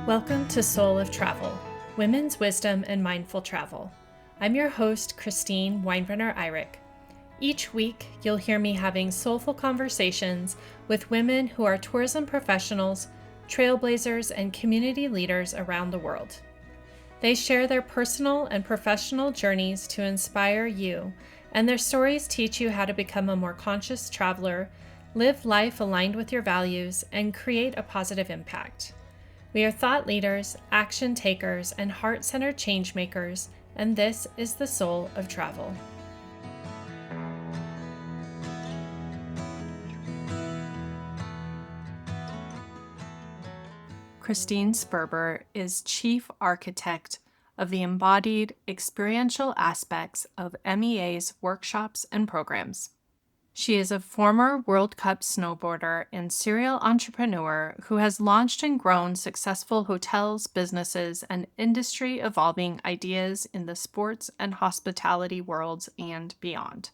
Welcome to Soul of Travel, Women's Wisdom and Mindful Travel. I'm your host, Christine Weinbrenner-Eyrich. Each week, you'll hear me having soulful conversations with women who are tourism professionals, trailblazers, and community leaders around the world. They share their personal and professional journeys to inspire you, and their stories teach you how to become a more conscious traveler, live life aligned with your values, and create a positive impact. We are thought leaders, action takers, and heart-centered change makers, and this is the soul of travel. Christine Sperber is Chief Architect of the embodied experiential aspects of MEA's workshops and programs. She is a former World Cup snowboarder and serial entrepreneur who has launched and grown successful hotels, businesses, and industry-evolving ideas in the sports and hospitality worlds and beyond.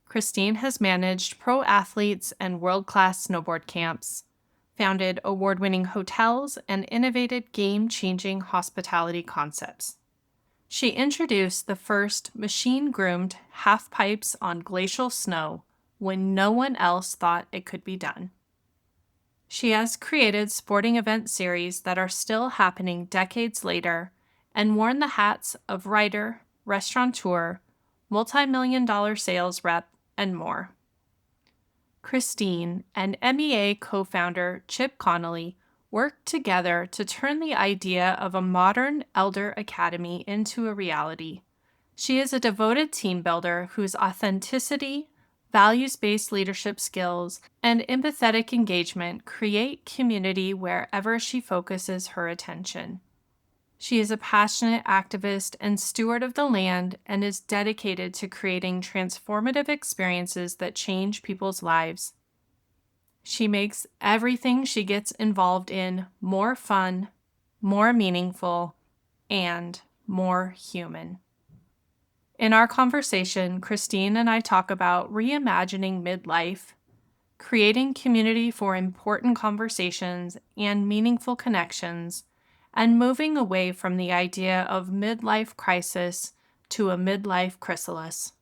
Christine has managed pro athletes and world-class snowboard camps, founded award-winning hotels, and innovated game-changing hospitality concepts. She introduced the first machine-groomed half-pipes on glacial snow when no one else thought it could be done. She has created sporting event series that are still happening decades later and worn the hats of writer, restaurateur, multi-million-dollar sales rep, and more. Christine and MEA co-founder Chip Connolly worked together to turn the idea of a modern elder academy into a reality. She is a devoted team builder whose authenticity, values-based leadership skills, and empathetic engagement create community wherever she focuses her attention. She is a passionate activist and steward of the land and is dedicated to creating transformative experiences that change people's lives. She makes everything she gets involved in more fun, more meaningful, and more human. In our conversation, Christine and I talk about reimagining midlife, creating community for important conversations and meaningful connections, and moving away from the idea of midlife crisis to a midlife chrysalis.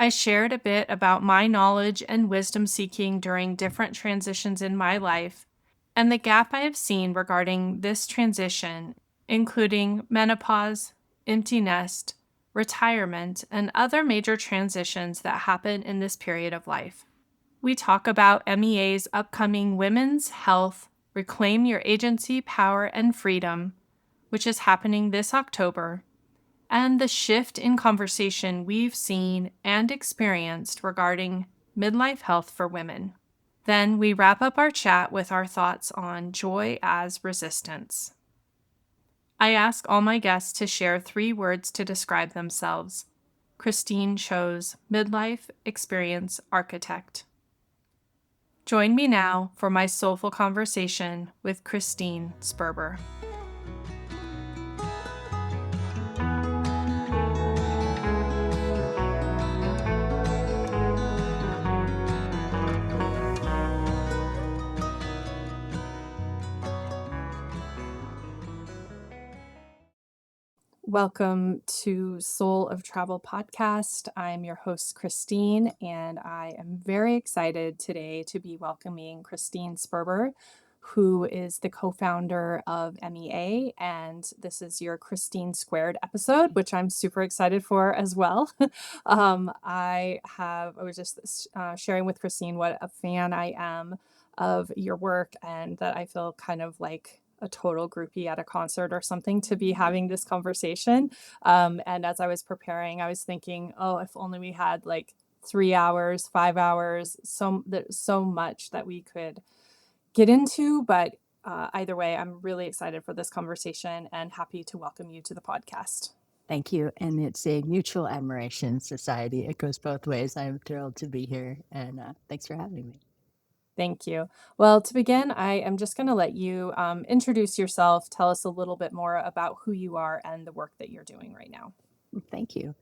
I shared a bit about my knowledge and wisdom seeking during different transitions in my life and the gap I have seen regarding this transition, including menopause, empty nest, retirement, and other major transitions that happen in this period of life. We talk about MEA's upcoming Women's Health Reclaim Your Agency, Power, and Freedom, which is happening this October, and the shift in conversation we've seen and experienced regarding midlife health for women. Then we wrap up our chat with our thoughts on joy as resistance. I ask all my guests to share 3 words to describe themselves. Christine chose midlife experience architect. Join me now for my soulful conversation with Christine Sperber. Welcome to Soul of Travel podcast. I'm your host, Christine, and I am very excited today to be welcoming Christine Sperber, who is the co-founder of MEA, and this is your Christine Squared episode, which I'm super excited for as well. I was just sharing with Christine what a fan I am of your work, and that I feel kind of like a total groupie at a concert or something to be having this conversation. And as I was preparing, I was thinking, oh, if only we had like 3 hours, 5 hours, there's so much that we could get into. But either way, I'm really excited for this conversation and happy to welcome you to the podcast. Thank you. And it's a mutual admiration society. It goes both ways. I'm thrilled to be here, and thanks for having me. Thank you. Well, to begin, I am just going to let you introduce yourself, tell us a little bit more about who you are and the work that you're doing right now. Thank you.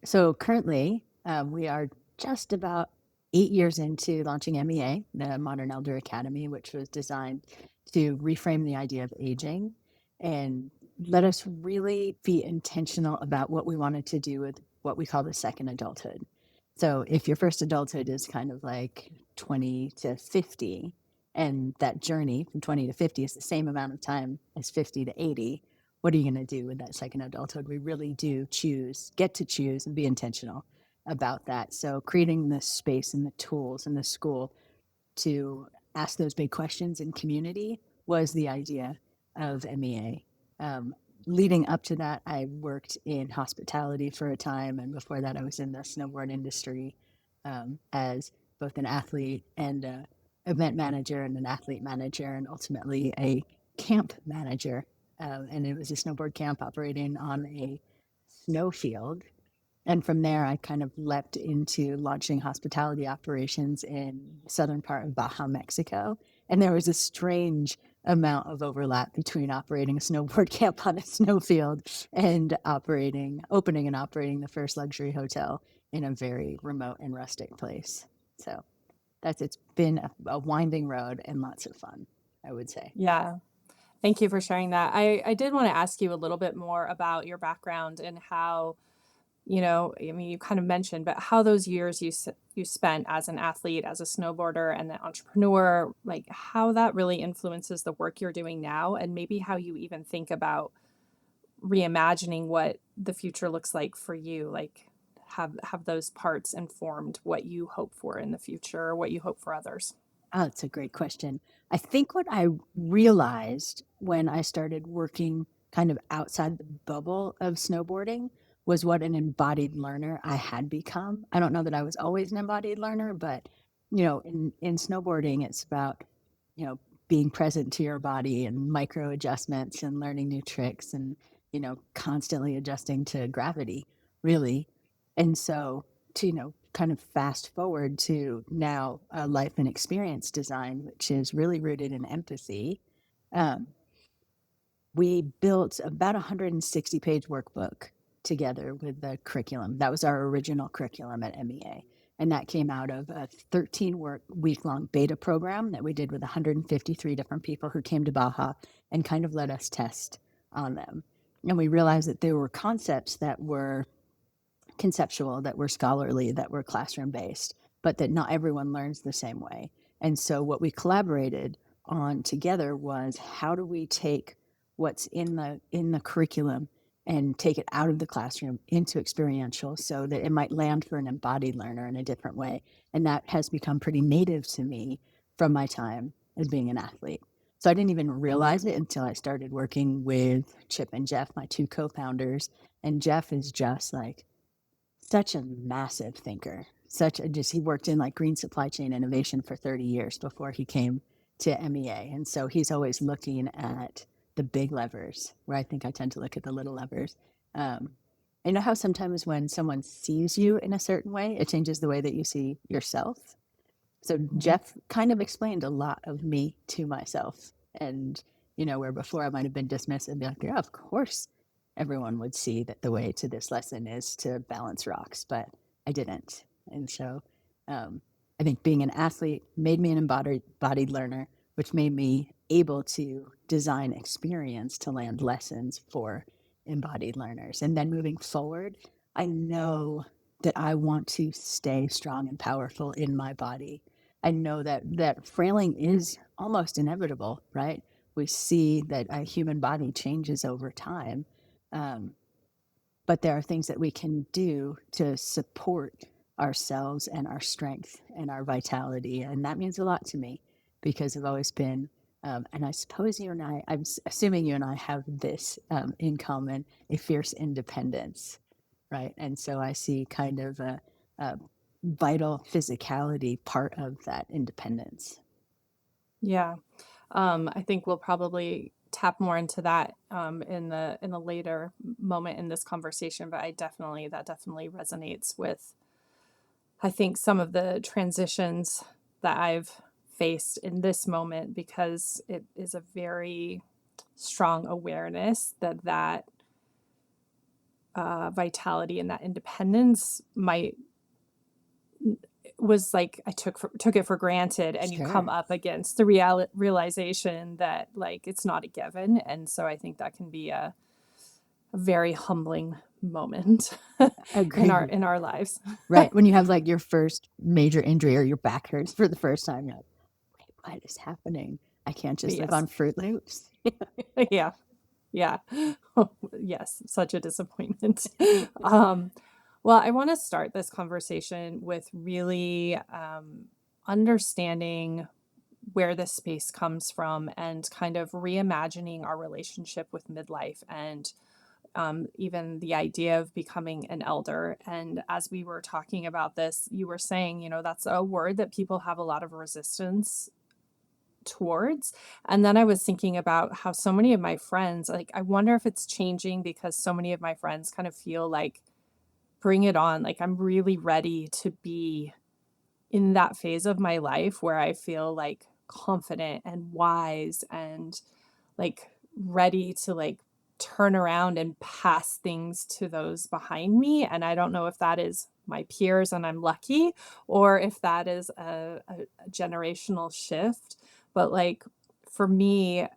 So currently, we are just about 8 years into launching MEA, the Modern Elder Academy, which was designed to reframe the idea of aging and let us really be intentional about what we wanted to do with what we call the second adulthood. So if your first adulthood is kind of like 20 to 50, and that journey from 20 to 50 is the same amount of time as 50 to 80, what are you going to do with that second adulthood? We really do get to choose and be intentional about that. So creating the space and the tools in the school to ask those big questions in community was the idea of MEA. Leading up to that, I worked in hospitality for a time, and before that, I was in the snowboard industry as both an athlete and a event manager and an athlete manager, and ultimately a camp manager. And it was a snowboard camp operating on a snow field, and from there, I kind of leapt into launching hospitality operations in southern part of Baja, Mexico. And there was a strange amount of overlap between operating a snowboard camp on a snowfield and opening and operating the first luxury hotel in a very remote and rustic place. So it's been a winding road and lots of fun, I would say. Yeah. Thank you for sharing that. I did want to ask you a little bit more about your background and how, I mean, you kind of mentioned, but how those years you spent as an athlete, as a snowboarder, and an entrepreneur, like how that really influences the work you're doing now, and maybe how you even think about reimagining what the future looks like for you. Like, have those parts informed what you hope for in the future, or what you hope for others? Oh, it's a great question. I think what I realized when I started working kind of outside the bubble of snowboarding was what an embodied learner I had become. I don't know that I was always an embodied learner, but in snowboarding, it's about, being present to your body and micro adjustments and learning new tricks and, constantly adjusting to gravity, really. And so to, kind of fast forward to now life and experience design, which is really rooted in empathy. Um, we built about a 160-page workbook together with the curriculum. That was our original curriculum at MEA. And that came out of a 13-week long beta program that we did with 153 different people who came to Baja and kind of let us test on them. And we realized that there were concepts that were conceptual, that were scholarly, that were classroom based, but that not everyone learns the same way. And so what we collaborated on together was how do we take what's in the curriculum and take it out of the classroom into experiential so that it might land for an embodied learner in a different way. And that has become pretty native to me from my time as being an athlete. So I didn't even realize it until I started working with Chip and Jeff, my two co-founders. And Jeff is just like such a massive thinker. He worked in like green supply chain innovation for 30 years before he came to MEA. And so he's always looking at the big levers, where I think I tend to look at the little levers. Um, I know how sometimes when someone sees you in a certain way, it changes the way that you see yourself. So Mhm. Jeff kind of explained a lot of me to myself. And, where before I might have been dismissive and be like, yeah, of course everyone would see that the way to this lesson is to balance rocks, but I didn't. And so um, I think being an athlete made me an embodied learner, which made me able to design experience to land lessons for embodied learners. And then moving forward, I know that I want to stay strong and powerful in my body. I know that frailing is almost inevitable, right? We see that a human body changes over time, um, but there are things that we can do to support ourselves and our strength and our vitality, and that means a lot to me because I've always been. And I suppose I'm assuming you and I have this in common, a fierce independence, right? And so I see kind of a vital physicality part of that independence. Yeah. I think we'll probably tap more into that in the later moment in this conversation, but that definitely resonates with I think some of the transitions that I've faced in this moment because it is a very strong awareness that vitality and that independence might was like I took it for granted, and you come Sure. up against the realization that like it's not a given, and so I think that can be a very humbling moment Agreed. in our lives. Right. When you have like your first major injury or your back hurts for the first time, you're like, wait, what is happening? I can't just live Yes. on Fruit Loops. Yeah. Yeah. Oh, yes, such a disappointment. Um, well, I want to start this conversation with really understanding where this space comes from and kind of reimagining our relationship with midlife and even the idea of becoming an elder. And as we were talking about this, you were saying, that's a word that people have a lot of resistance towards. And then I was thinking about how so many of my friends, like, I wonder if it's changing because so many of my friends kind of feel like, bring it on. Like, I'm really ready to be in that phase of my life where I feel like confident and wise and like ready to like turn around and pass things to those behind me. And I don't know if that is my peers and I'm lucky, or if that is a generational shift. But like for me,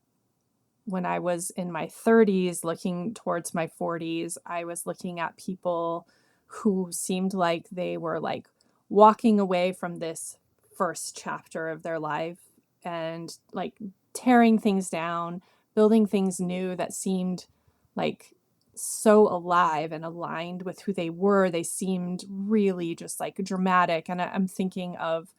when I was in my 30s, looking towards my 40s, I was looking at people who seemed like they were like walking away from this first chapter of their life and like tearing things down, building things new that seemed like so alive and aligned with who they were. They seemed really just like dramatic. And I'm thinking of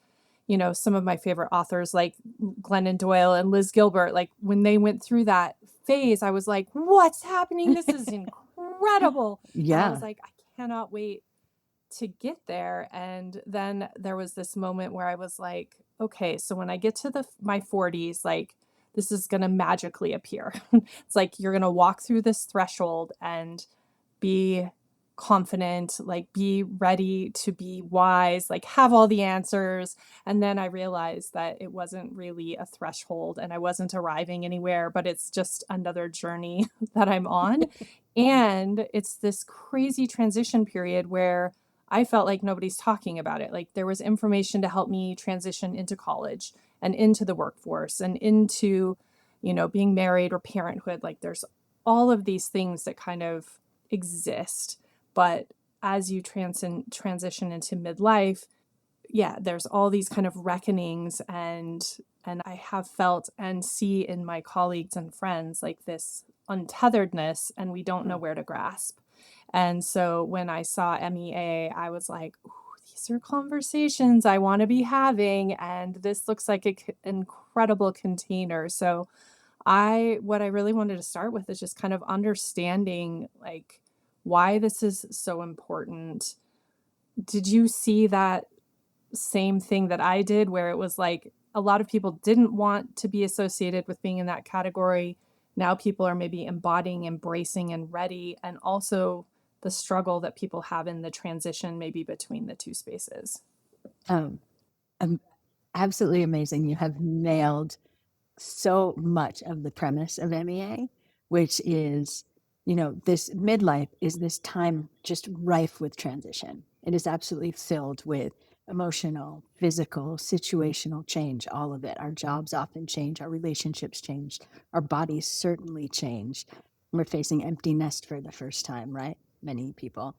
some of my favorite authors like Glennon Doyle and Liz Gilbert, like when they went through that phase, I was like, what's happening? This is incredible. And I was Yeah. like, I cannot wait to get there. And then there was this moment where I was like, okay, so when I get to my 40s, like this is going to magically appear. It's like you're going to walk through this threshold and be confident, like be ready to be wise, like have all the answers. And then I realized that it wasn't really a threshold and I wasn't arriving anywhere, but it's just another journey that I'm on. And it's this crazy transition period where I felt like nobody's talking about it. Like there was information to help me transition into college and into the workforce and into, being married or parenthood. Like there's all of these things that kind of exist. But as you transition into midlife, yeah, there's all these kind of reckonings and I have felt and see in my colleagues and friends like this untetheredness and we don't know where to grasp. And so when I saw MEA, I was like, ooh, these are conversations I want to be having and this looks like an incredible container. So what I really wanted to start with is just kind of understanding like why this is so important. Did you see that same thing that I did where it was like a lot of people didn't want to be associated with being in that category? Now people are maybe embodying, embracing, and ready, and also the struggle that people have in the transition maybe between the two spaces. Um, um, Absolutely amazing. You have nailed so much of the premise of MEA, which is, this midlife is this time just rife with transition. It is absolutely filled with emotional, physical, situational change, all of it. Our jobs often change, our relationships change, our bodies certainly change. We're facing empty nest for the first time, right? Many people.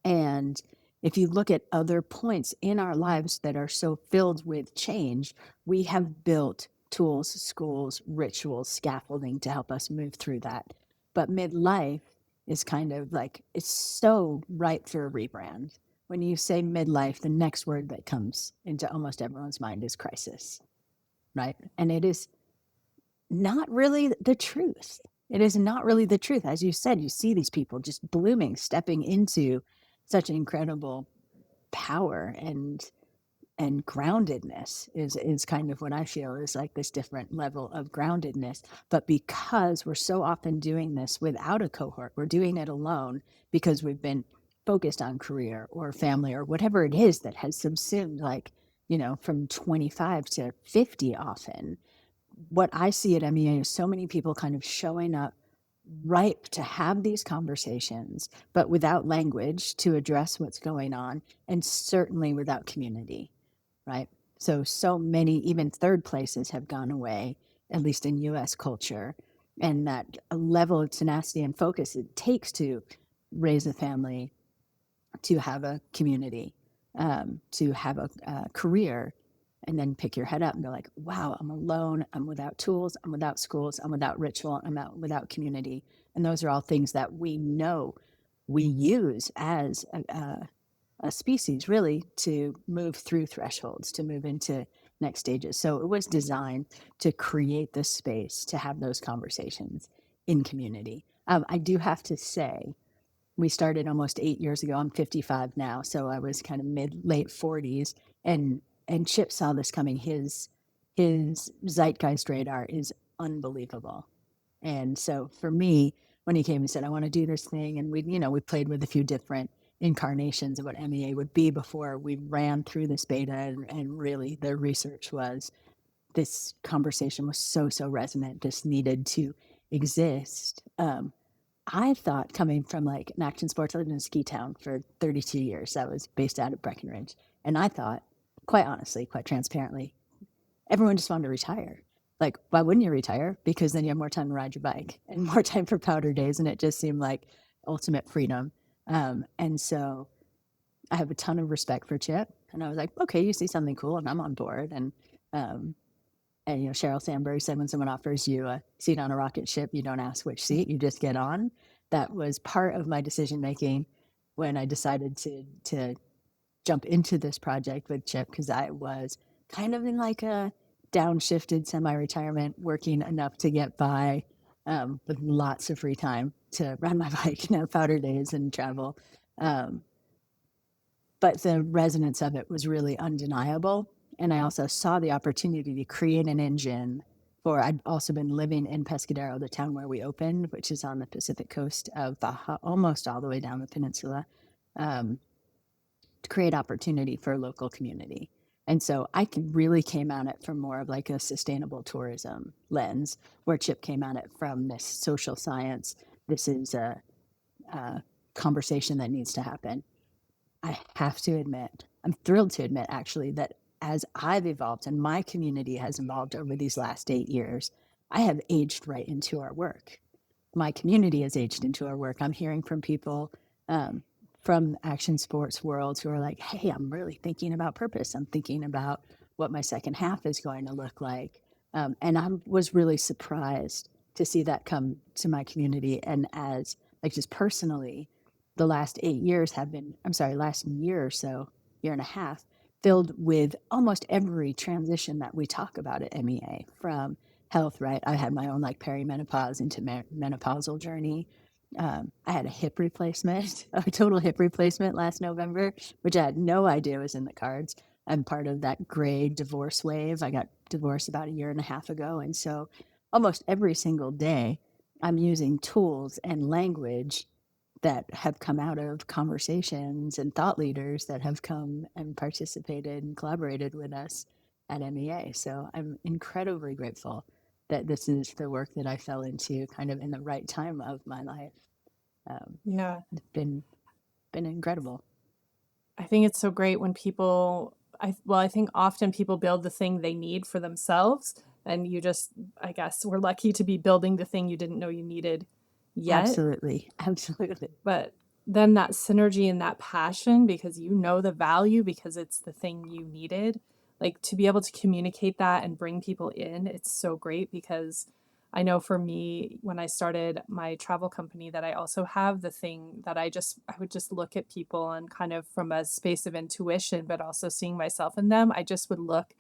And if you look at other points in our lives that are so filled with change, we have built tools, schools, rituals, scaffolding to help us move through that. But midlife is kind of like, it's so ripe for a rebrand. When you say midlife, the next word that comes into almost everyone's mind is crisis, right? And it is not really the truth. It is not really the truth. As you said, you see these people just blooming, stepping into such incredible power and groundedness is kind of what I feel is like this different level of groundedness. But because we're so often doing this without a cohort, we're doing it alone because we've been focused on career or family or whatever it is that has subsumed like, from 25 to 50 often. What I see at MEA is so many people kind of showing up ripe to have these conversations, but without language to address what's going on, and certainly without community, right? So many, even third places have gone away, at least in US culture, and that a level of tenacity and focus it takes to raise a family, to have a community, to have a career, and then pick your head up and go like, wow, I'm alone. I'm without tools. I'm without schools. I'm without ritual. Without community. And those are all things that we know we use as a species, really, to move through thresholds, to move into next stages. So it was designed to create this space to have those conversations in community. I do have to say, we started almost 8 years ago. I'm 55 now, so I was kind of late 40s, and Chip saw this coming. His zeitgeist radar is unbelievable, and so for me, when he came and said, "I want to do this thing," and we played with a few different incarnations of what MEA would be before we ran through this beta, and really the research was this conversation was so resonant. This needed to exist. I thought coming from like an action sports, I lived in a ski town for 32 years. I was based out of Breckenridge. And I thought, quite honestly, quite transparently, everyone just wanted to retire. Like, why wouldn't you retire? Because then you have more time to ride your bike and more time for powder days. And it just seemed like ultimate freedom. And so I have a ton of respect for Chip. And I was like, okay, you see something cool and I'm on board. Um, and Sheryl Sandberg said, when someone offers you a seat on a rocket ship, you don't ask which seat, you just get on. That was part of my decision making when I decided to jump into this project with Chip, because I was kind of in like a downshifted semi-retirement, working enough to get by, with lots of free time to ride my bike and have powder days and travel. Um, but the resonance of it was really undeniable. And I also saw the opportunity to create an engine for, I'd also been living in Pescadero, the town where we opened, which is on the Pacific coast of Baja, almost all the way down the peninsula, um, to create opportunity for a local community. And so really came at it from more of like a sustainable tourism lens, where Chip came at it from this social science. This is a conversation that needs to happen. I have to admit, I'm thrilled to admit actually that as I've evolved and my community has evolved over these last 8 years, I have aged right into our work. My community has aged into our work. I'm hearing from people, um, from action sports worlds, who are like, hey, I'm really thinking about purpose. I'm thinking about what my second half is going to look like. And I was really surprised to see that come to my community. And as like just personally, the last 8 years have been, I'm sorry, last year or so, year and a half, filled with almost every transition that we talk about at MEA, from health, right? I had my own like perimenopause into menopausal journey. I had a hip replacement, a total hip replacement last November, which I had no idea was in the cards. I'm part of that gray divorce wave. I got divorced about a year and a half ago. And so almost every single day, I'm using tools and language that have come out of conversations and thought leaders that have come and participated and collaborated with us at MEA. So I'm incredibly grateful that this is the work that I fell into kind of in the right time of my life. Yeah. It's been incredible. I think it's so great when people, I think often people build the thing they need for themselves. And you just, I guess, we're lucky to be building the thing you didn't know you needed yet. Absolutely. Absolutely. But then that synergy and that passion, because you know the value, because it's the thing you needed, like to be able to communicate that and bring people in, it's so great. Because I know for me, when I started my travel company, that I also have the thing that I would just look at people and kind of from a space of intuition, but also seeing myself in them. I just would look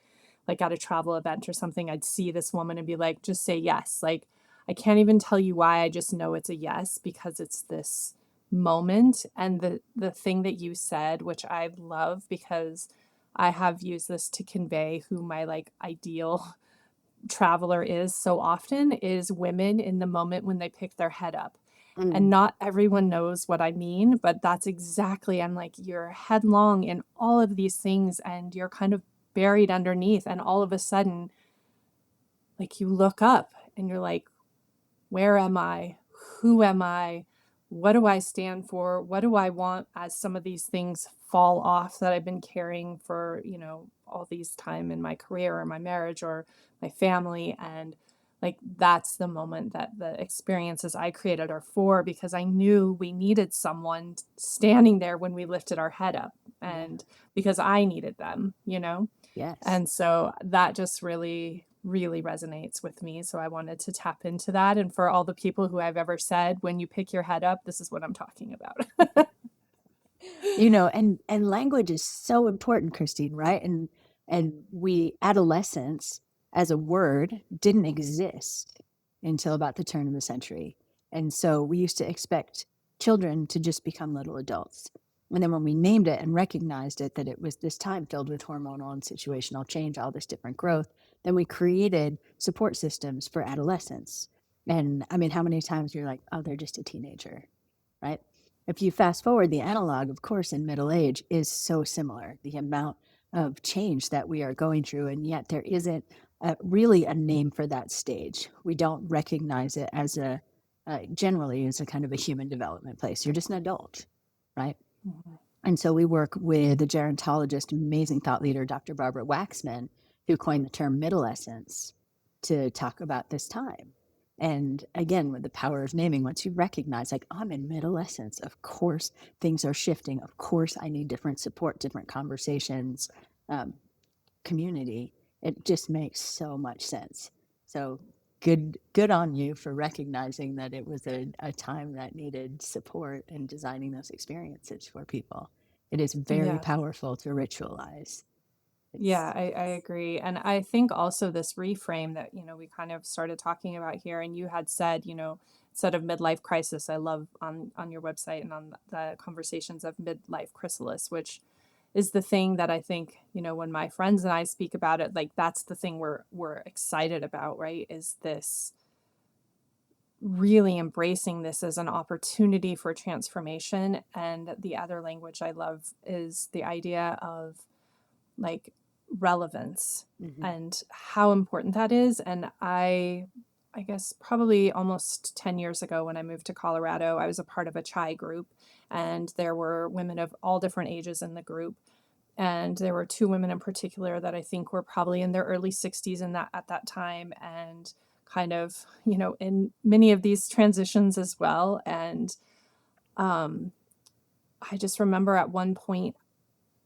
like at a travel event or something, I'd see this woman and be like, just say yes. Like, I can't even tell you why. I just know it's a yes, because it's this moment. And the thing that you said, which I love, because I have used this to convey who my like ideal traveler is so often, is women in the moment when they pick their head up. And Mm. not everyone knows what I mean, but that's exactly, I'm like, you're headlong in all of these things and you're kind of buried underneath. And all of a sudden, like you look up and you're like, where am I? who am I? What do I stand for? What do I want as some of these things fall off that I've been carrying for, all these time in my career or my marriage or my family? And like, that's the moment that the experiences I created are for, because I knew we needed someone standing there when we lifted our head up, Yeah. and because I needed them. Yes. And so that just really, really resonates with me. So I wanted to tap into that. And for all the people who I've ever said, when you pick your head up, this is what I'm talking about. And language is so important, Christine, right? And we adolescence as a word didn't exist until about the turn of the century. And so we used to expect children to just become little adults. And then when we named it and recognized it, that it was this time filled with hormonal and situational change, all this different growth, then we created support systems for adolescents. And I mean, how many times you're like, oh, they're just a teenager, right? If you fast forward, the analog, of course, in middle age is so similar. The amount of change that we are going through, and yet there isn't really a name for that stage. We don't recognize it as generally as a kind of a human development place. You're just an adult, right? Mhm. And so we work with a gerontologist, amazing thought leader, Dr. Barbara Waxman, who coined the term middle essence to talk about this time. And again, with the power of naming, once you recognize, like, I'm in middle essence, of course, things are shifting. Of course, I need different support, different conversations, um, community. It just makes so much sense. So good on you for recognizing that it was a time that needed support and designing those experiences for people. It is very Yeah. powerful to ritualize. Yeah, It's I agree. And I think also this reframe that, we kind of started talking about here, and you had said, instead of midlife crisis, I love on your website and on the conversations of midlife chrysalis, which is the thing that I think, when my friends and I speak about it, like that's the thing we're excited about, right? Is this really embracing this as an opportunity for transformation. And the other language I love is the idea of like relevance mhm. and how important that is. And I guess probably almost 10 years ago when I moved to Colorado, I was a part of a chai group, and there were women of all different ages in the group. And there were two women in particular that I think were probably in their early 60s in that at that time, and kind of, in many of these transitions as well. And um, I just remember at one point,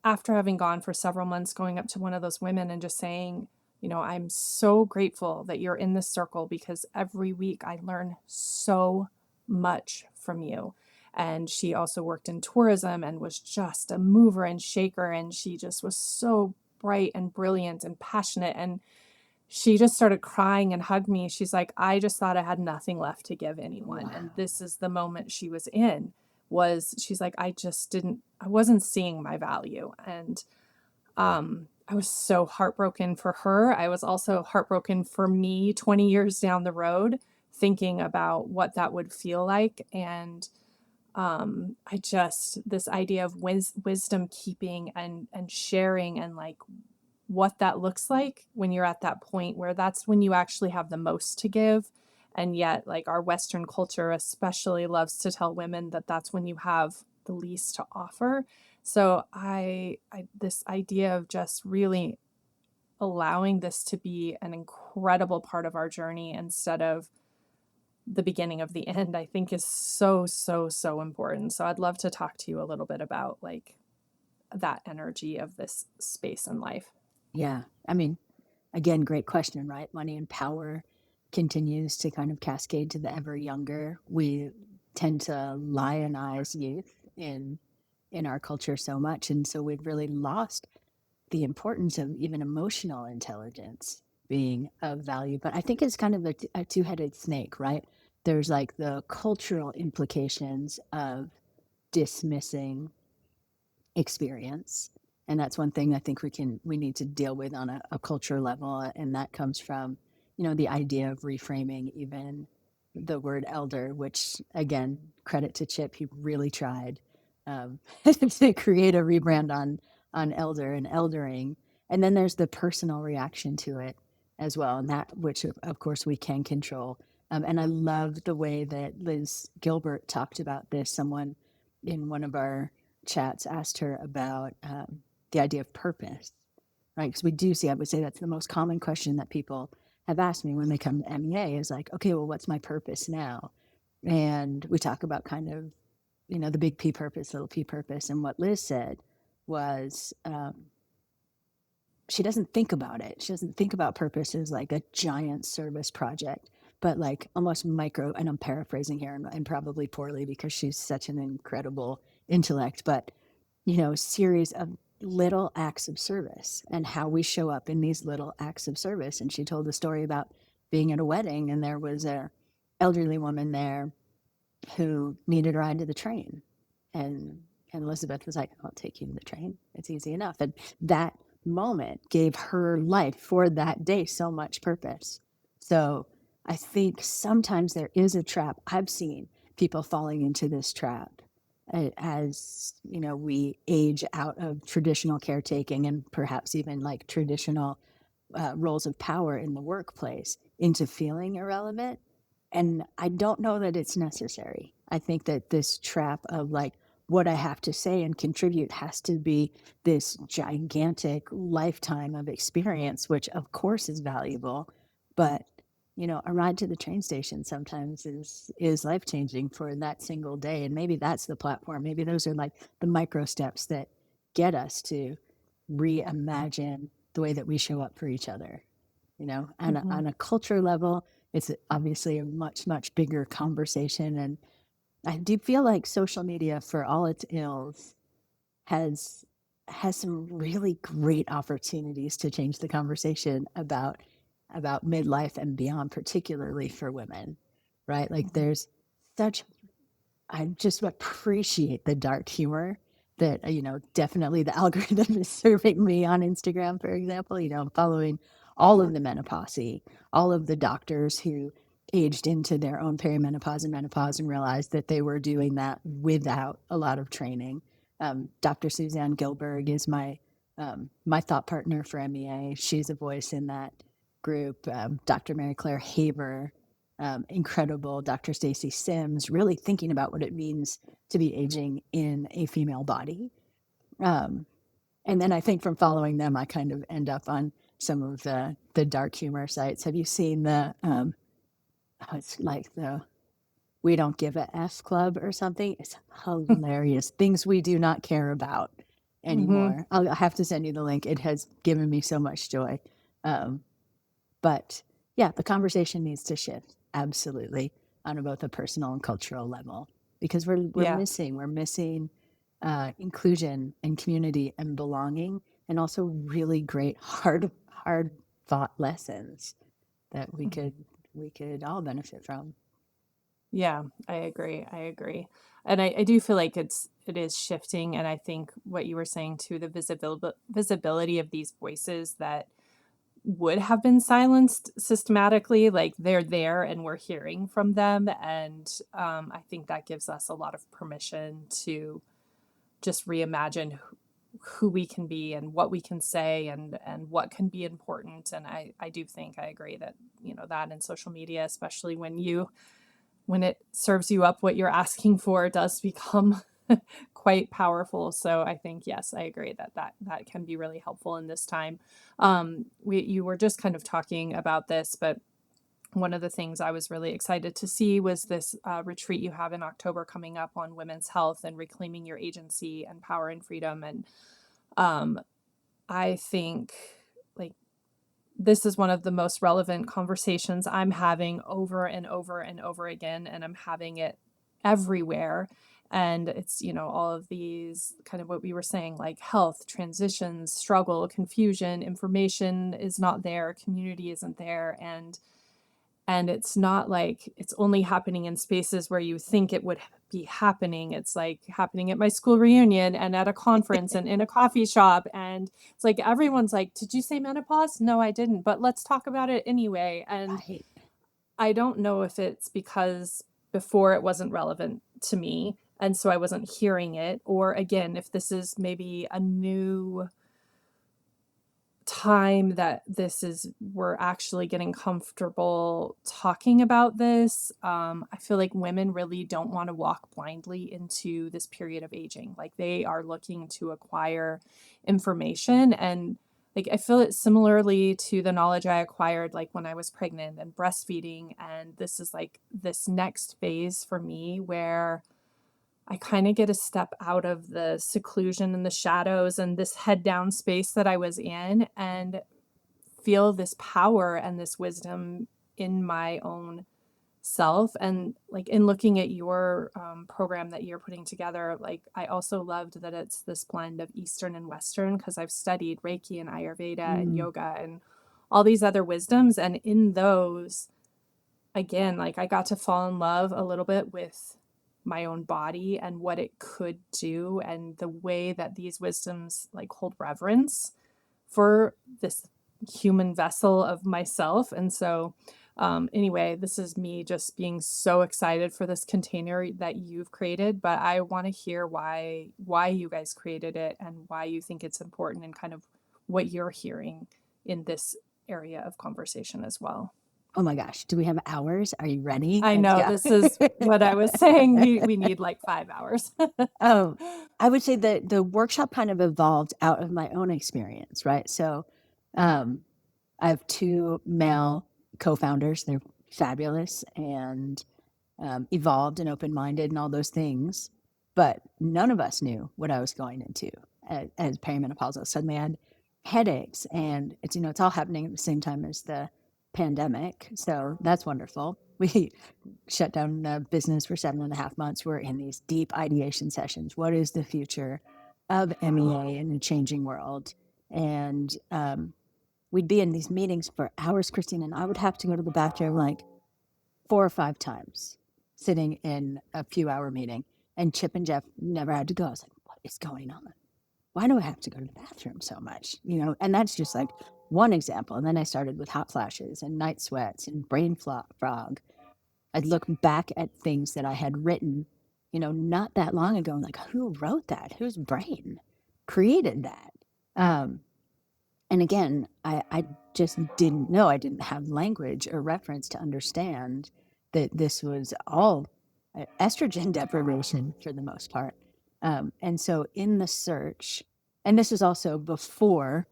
after having gone for several months, going up to one of those women and just saying, I'm so grateful that you're in this circle, because every week I learn so much from you. And she also worked in tourism and was just a mover and shaker. And she just was so bright and brilliant and passionate. And she just started crying and hugged me. She's like, I just thought I had nothing left to give anyone. And Wow. this is the moment she was in, was she's like, I wasn't seeing my value. And I was so heartbroken for her. I was also heartbroken for me 20 years down the road, thinking about what that would feel like. And this idea of wisdom keeping and sharing, and like what that looks like when you're at that point where that's when you actually have the most to give. And yet, like, our Western culture especially loves to tell women that that's when you have the least to offer. So I this idea of just really allowing this to be an incredible part of our journey instead of the beginning of the end, I think is so, so, so important. So I'd love to talk to you a little bit about like that energy of this space in life. Yeah. I mean, again, great question, right? Money and power continues to kind of cascade to the ever younger. We tend to lionize youth in our culture so much, and so we've really lost the importance of even emotional intelligence being of value. But I think it's kind of a two-headed snake, right? There's like the cultural implications of dismissing experience, and that's one thing I think we need to deal with on a culture level, and that comes from the idea of reframing even the word elder, which again, credit to Chip, he really tried to create a rebrand on elder and eldering. And then there's the personal reaction to it as well, and that which of course we can control. And I love the way that Liz Gilbert talked about this. Someone in one of our chats asked her about the idea of purpose, right? Because we do see, I would say that's the most common question that people have asked me when they come to MEA is like, okay, well, what's my purpose now? And we talk about kind of, the big P purpose, little P purpose. And what Liz said was, she doesn't think about it. She doesn't think about purpose as like a giant service project, but like almost micro, and I'm paraphrasing here and probably poorly because she's such an incredible intellect, but a series of little acts of service and how we show up in these little acts of service. And she told the story about being at a wedding and there was a elderly woman there who needed a ride to the train. And Elizabeth was like, I'll take you to the train. It's easy enough. And that moment gave her life for that day so much purpose. So I think sometimes there is a trap. I've seen people falling into this trap as we age out of traditional caretaking and perhaps even like traditional roles of power in the workplace into feeling irrelevant. And I don't know that it's necessary. I think that this trap of like what I have to say and contribute has to be this gigantic lifetime of experience, which of course is valuable, but a ride to the train station sometimes is life changing for that single day. And maybe that's the platform. Maybe those are like the micro steps that get us to reimagine the way that we show up for each other. Mm-hmm. On a culture level, it's obviously a much, much bigger conversation. And I do feel like social media, for all its ills, has some really great opportunities to change the conversation about midlife and beyond, particularly for women, right? Like there's such, I just appreciate the dark humor that, definitely the algorithm is serving me on Instagram, for example. I'm following all of the menopause, all of the doctors who aged into their own perimenopause and menopause and realized that they were doing that without a lot of training. Dr. Suzanne Gilberg is my thought partner for MEA. She's a voice in that group. Dr. Mary Claire Haber, incredible Dr. Stacy Sims, really thinking about what it means to be aging in a female body. And then I think from following them, I kind of end up on some of the dark humor sites. Have you seen it's like the We Don't Give a F Club or something? It's hilarious. Things we do not care about Mm-hmm. anymore. I'll have to send you the link. It has given me so much joy. Um, but yeah, the conversation needs to shift absolutely on both a personal and cultural level because we're Yeah. missing inclusion and community and belonging, and also really great hard fought lessons that we could all benefit from. Yeah, I agree. I agree. And I do feel like it is shifting. And I think what you were saying too, the visibility of these voices that would have been silenced systematically, like they're there and we're hearing from them. And I think that gives us a lot of permission to just reimagine who we can be and what we can say and what can be important. And I do think I agree that, that in social media, especially when it serves you up what you're asking for, does become quite powerful. So I think, yes, I agree that can be really helpful in this time. You were just kind of talking about this, but one of the things I was really excited to see was this retreat you have in October coming up on women's health and reclaiming your agency and power and freedom. And um, I think like this is one of the most relevant conversations I'm having over and over and over again, and I'm having it everywhere. And it's, all of these kind of what we were saying, like health, transitions, struggle, confusion, information is not there, community isn't there. And it's not like it's only happening in spaces where you think it would be happening. It's like happening at my school reunion and at a conference and in a coffee shop. And it's like everyone's like, did you say menopause? No, I didn't, but let's talk about it anyway. And Right. I don't know if it's because before it wasn't relevant to me and so I wasn't hearing it, or again, if this is maybe a new time that we're actually getting comfortable talking about this. I feel like women really don't want to walk blindly into this period of aging. Like they are looking to acquire information, and like I feel it similarly to the knowledge I acquired like when I was pregnant and breastfeeding. And this is like this next phase for me where I kind of get a step out of the seclusion and the shadows and this head down space that I was in, and feel this power and this wisdom in my own self. And like in looking at your program that you're putting together, like I also loved that it's this blend of Eastern and Western, because I've studied Reiki and Ayurveda and Mm. yoga and all these other wisdoms. And in those, again, like I got to fall in love a little bit with my own body and what it could do, and the way that these wisdoms like hold reverence for this human vessel of myself. And so anyway, this is me just being so excited for this container that you've created, but I want to hear why you guys created it and why you think it's important, and kind of what you're hearing in this area of conversation as well. Oh my gosh, do we have hours? Are you ready? I Let's know go. this is what I was saying. We need like 5 hours. Oh, I would say that the workshop kind of evolved out of my own experience, right? So, um, I have two male co-founders. They're fabulous and evolved and open-minded and all those things. But none of us knew what I was going into as perimenopausal. Suddenly I had headaches, and it's all happening at the same time as the pandemic. So that's wonderful. We shut down the business for 7.5 months. We're in these deep ideation sessions. What is the future of MEA in a changing world? And we'd be in these meetings for hours, Christine, and I would have to go to the bathroom like 4 or 5 times sitting in a few hour meeting. And Chip and Jeff never had to go. I was like, what is going on? Why do I have to go to the bathroom so much? And that's just like one example. And then I started with hot flashes and night sweats and fog. I'd look back at things that I had written, not that long ago, and like, who wrote that? Whose brain created that? Um, and again, I just didn't know. I didn't have language or reference to understand that this was all estrogen deprivation for the most part. And so in the search, and this is also before,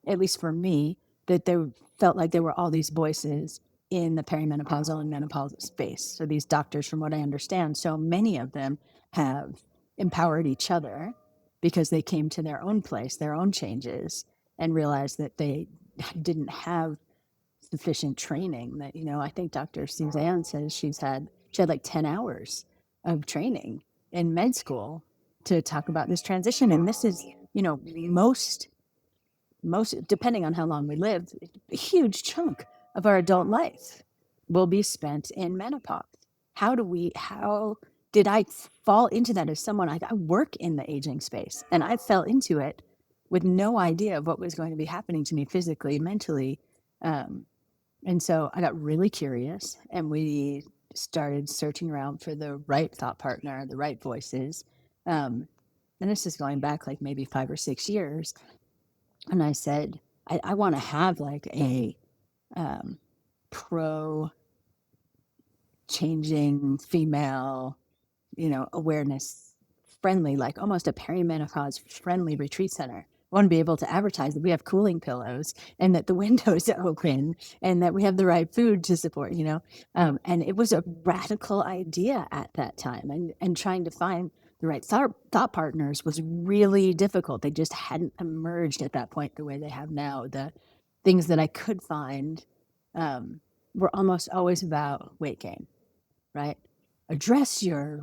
at least for me, that there felt like there were all these voices in the perimenopausal and menopausal space. So these doctors, from what I understand, so many of them have empowered each other because they came to their own place, their own changes, and realized that they didn't have sufficient training. That, I think Dr. Suzanne says she had like 10 hours of training in med school to talk about this transition. And this is, most depending on how long we live, a huge chunk of our adult life will be spent in menopause. How did I fall into that as someone? I work in the aging space, and I fell into it with no idea of what was going to be happening to me physically, mentally. And so I got really curious, and we started searching around for the right thought partner, the right voices. And this is going back like maybe 5 or 6 years. And I said, I want to have like a pro changing female, awareness friendly, like almost a perimenopause friendly retreat center. I want to be able to advertise that we have cooling pillows and that the windows are open and that we have the right food to support, and it was a radical idea at that time. And trying to find the right thought partners was really difficult. They just hadn't emerged at that point the way they have now. The things that I could find were almost always about weight gain, right? Address your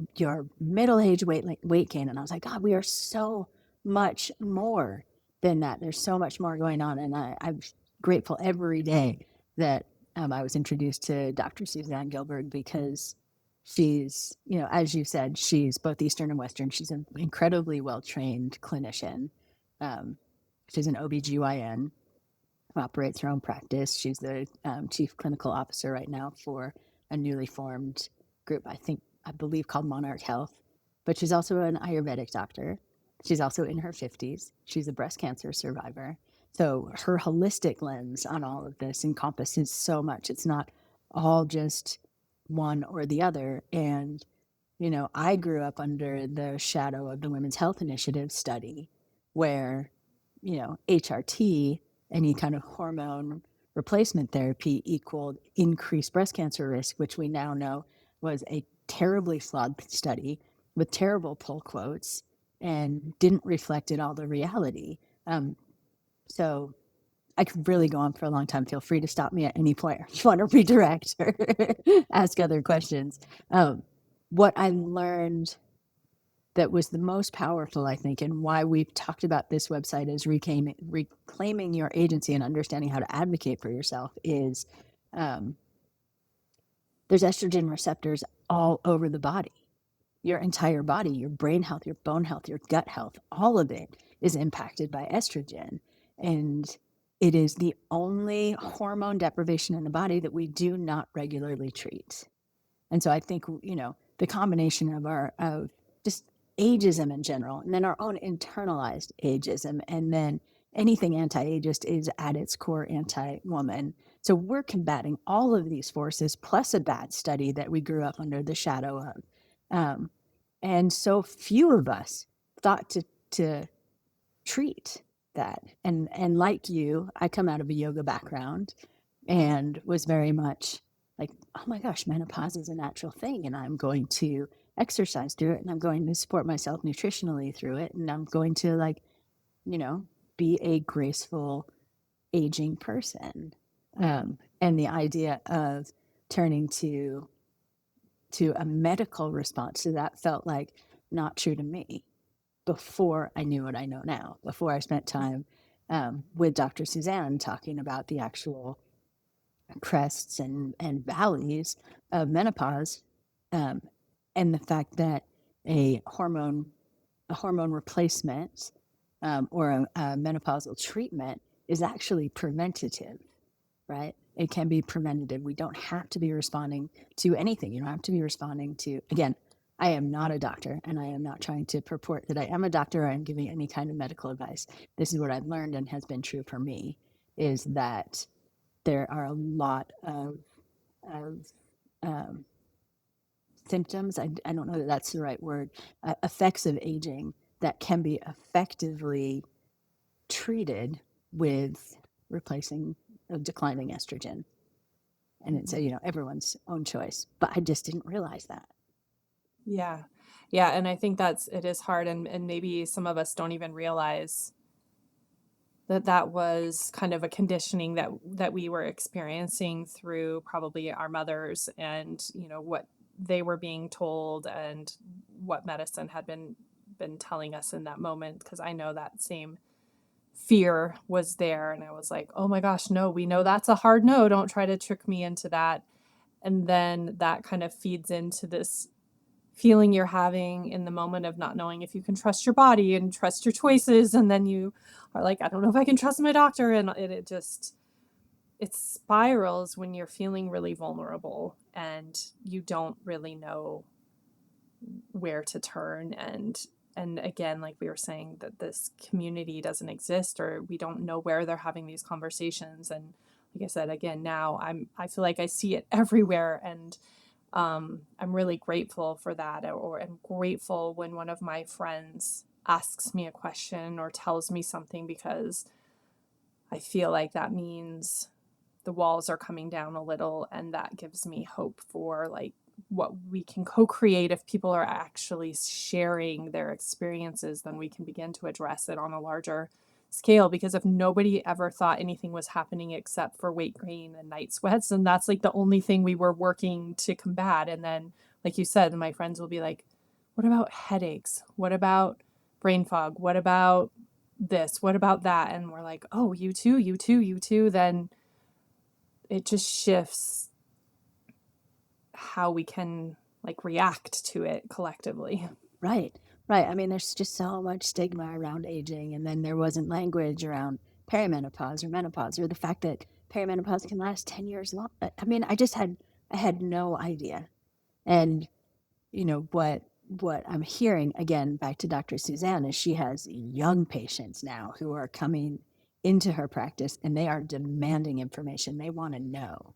middle-age weight gain. And I was like, God, we are so much more than that. There's so much more going on. And I'm grateful every day that I was introduced to Dr. Suzanne Gilbert, because she's, as you said, she's both Eastern and Western. She's an incredibly well-trained clinician. Um, she's an OBGYN who operates her own practice. She's the chief clinical officer right now for a newly formed group, I believe called Monarch Health. But she's also an Ayurvedic doctor. She's also in her 50s. She's a breast cancer survivor. So her holistic lens on all of this encompasses so much. It's not all just one or the other. And, I grew up under the shadow of the Women's Health Initiative study where, HRT, any kind of hormone replacement therapy, equaled increased breast cancer risk, which we now know was a terribly flawed study with terrible pull quotes and didn't reflect at all the reality. So I could really go on for a long time. Feel free to stop me at any point if you want to redirect or ask other questions. What I learned that was the most powerful, I think, and why we've talked about this website as reclaiming your agency and understanding how to advocate for yourself is um, there's estrogen receptors all over the body. Your entire body, your brain health, your bone health, your gut health, all of it is impacted by estrogen. And it is the only hormone deprivation in the body that we do not regularly treat. And so I think, the combination of just ageism in general, and then our own internalized ageism, and then anything anti-ageist is at its core anti-woman. So we're combating all of these forces, plus a bad study that we grew up under the shadow of. Um, and so few of us thought to treat that. And like you, I come out of a yoga background and was very much like, oh my gosh, menopause is a natural thing, and I'm going to exercise through it, and I'm going to support myself nutritionally through it, and I'm going to you know, be a graceful aging person. And the idea of turning to a medical response to that felt like not true to me before I knew what I know now, before I spent time with Dr. Suzanne talking about the actual crests and valleys of menopause, um, and the fact that a hormone replacement or a menopausal treatment is actually preventative, right? It can be preventative. We don't have to be responding to anything. You don't have to be responding to, again, I am not a doctor, and I am not trying to purport that I am a doctor or I'm giving any kind of medical advice. This is what I've learned and has been true for me, is that there are a lot of um, symptoms. I don't know that that's the right word, effects of aging that can be effectively treated with replacing declining estrogen. And it's everyone's own choice, but I just didn't realize that. Yeah. Yeah, and I think it is hard, and maybe some of us don't even realize that that was kind of a conditioning that we were experiencing through probably our mothers, and what they were being told and what medicine had been telling us in that moment, because I know that same fear was there, and I was like, oh my gosh, no, we know that's a hard no, don't try to trick me into that. And then that kind of feeds into this feeling you're having in the moment of not knowing if you can trust your body and trust your choices, and then you are like, I don't know if I can trust my doctor, and it spirals when you're feeling really vulnerable and you don't really know where to turn. And again, like we were saying, that this community doesn't exist, or we don't know where they're having these conversations. And like I said, again, now I feel like I see it everywhere, and I'm really grateful for that, or I'm grateful when one of my friends asks me a question or tells me something, because I feel like that means the walls are coming down a little, and that gives me hope for like what we can co-create. If people are actually sharing their experiences, then we can begin to address it on a larger scale, because if nobody ever thought anything was happening except for weight gain and night sweats, and that's like the only thing we were working to combat, and then like you said, my friends will be like, what about headaches, what about brain fog, what about this, what about that, and we're like, oh, you too, you too, you too. Then it just shifts how we can like react to it collectively. Right, right. I mean, there's just so much stigma around aging, and then there wasn't language around perimenopause or menopause, or the fact that perimenopause can last 10 years long. I mean, I had no idea. And what I'm hearing, again, back to Dr. Suzanne, is she has young patients now who are coming into her practice, and they are demanding information. They want to know,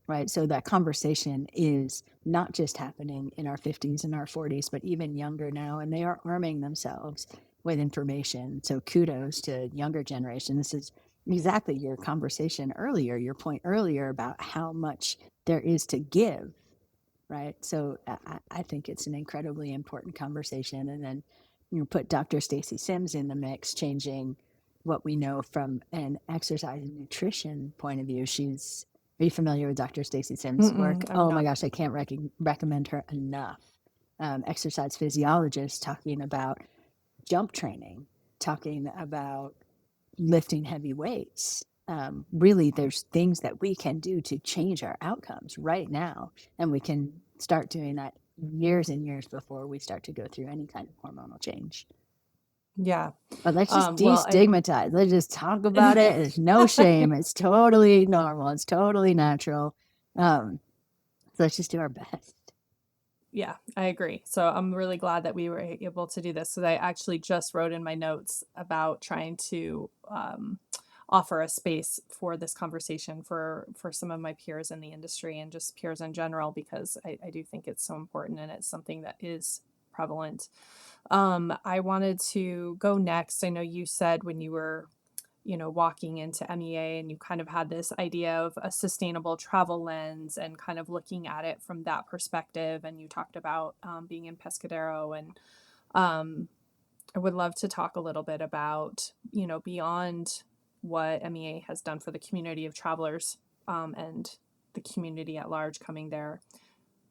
right? So that conversation is not just happening in our 50s and our 40s, but even younger now, and they are arming themselves with information. So kudos to younger generation. This is exactly your conversation earlier, your point earlier about how much there is to give, right? So I think it's an incredibly important conversation. And then put Dr. Stacy Sims in the mix, changing what we know from an exercise and nutrition point of view. Are you familiar with Dr. Stacy Sims' work? Mm-mm, I'm Oh my not. gosh, I can't recommend her enough. Exercise physiologist talking about jump training, talking about lifting heavy weights. Really, there's things that we can do to change our outcomes right now, and we can start doing that years and years before we start to go through any kind of hormonal change. Yeah. But let's just Well, destigmatize. Let's just talk about it. There's no shame. It's totally normal. It's totally natural. So let's just do our best. yeah, I agree. So I'm really glad that we were able to do this. So I actually just wrote in my notes about trying to offer a space for this conversation for some of my peers in the industry and just peers in general, because I do think it's so important and it's something that is prevalent. I wanted to go next. I know you said when you were walking into MEA and you kind of had this idea of a sustainable travel lens and kind of looking at it from that perspective. And you talked about being in Pescadero. And um, I would love to talk a little bit about, beyond what MEA has done for the community of travelers and the community at large coming there.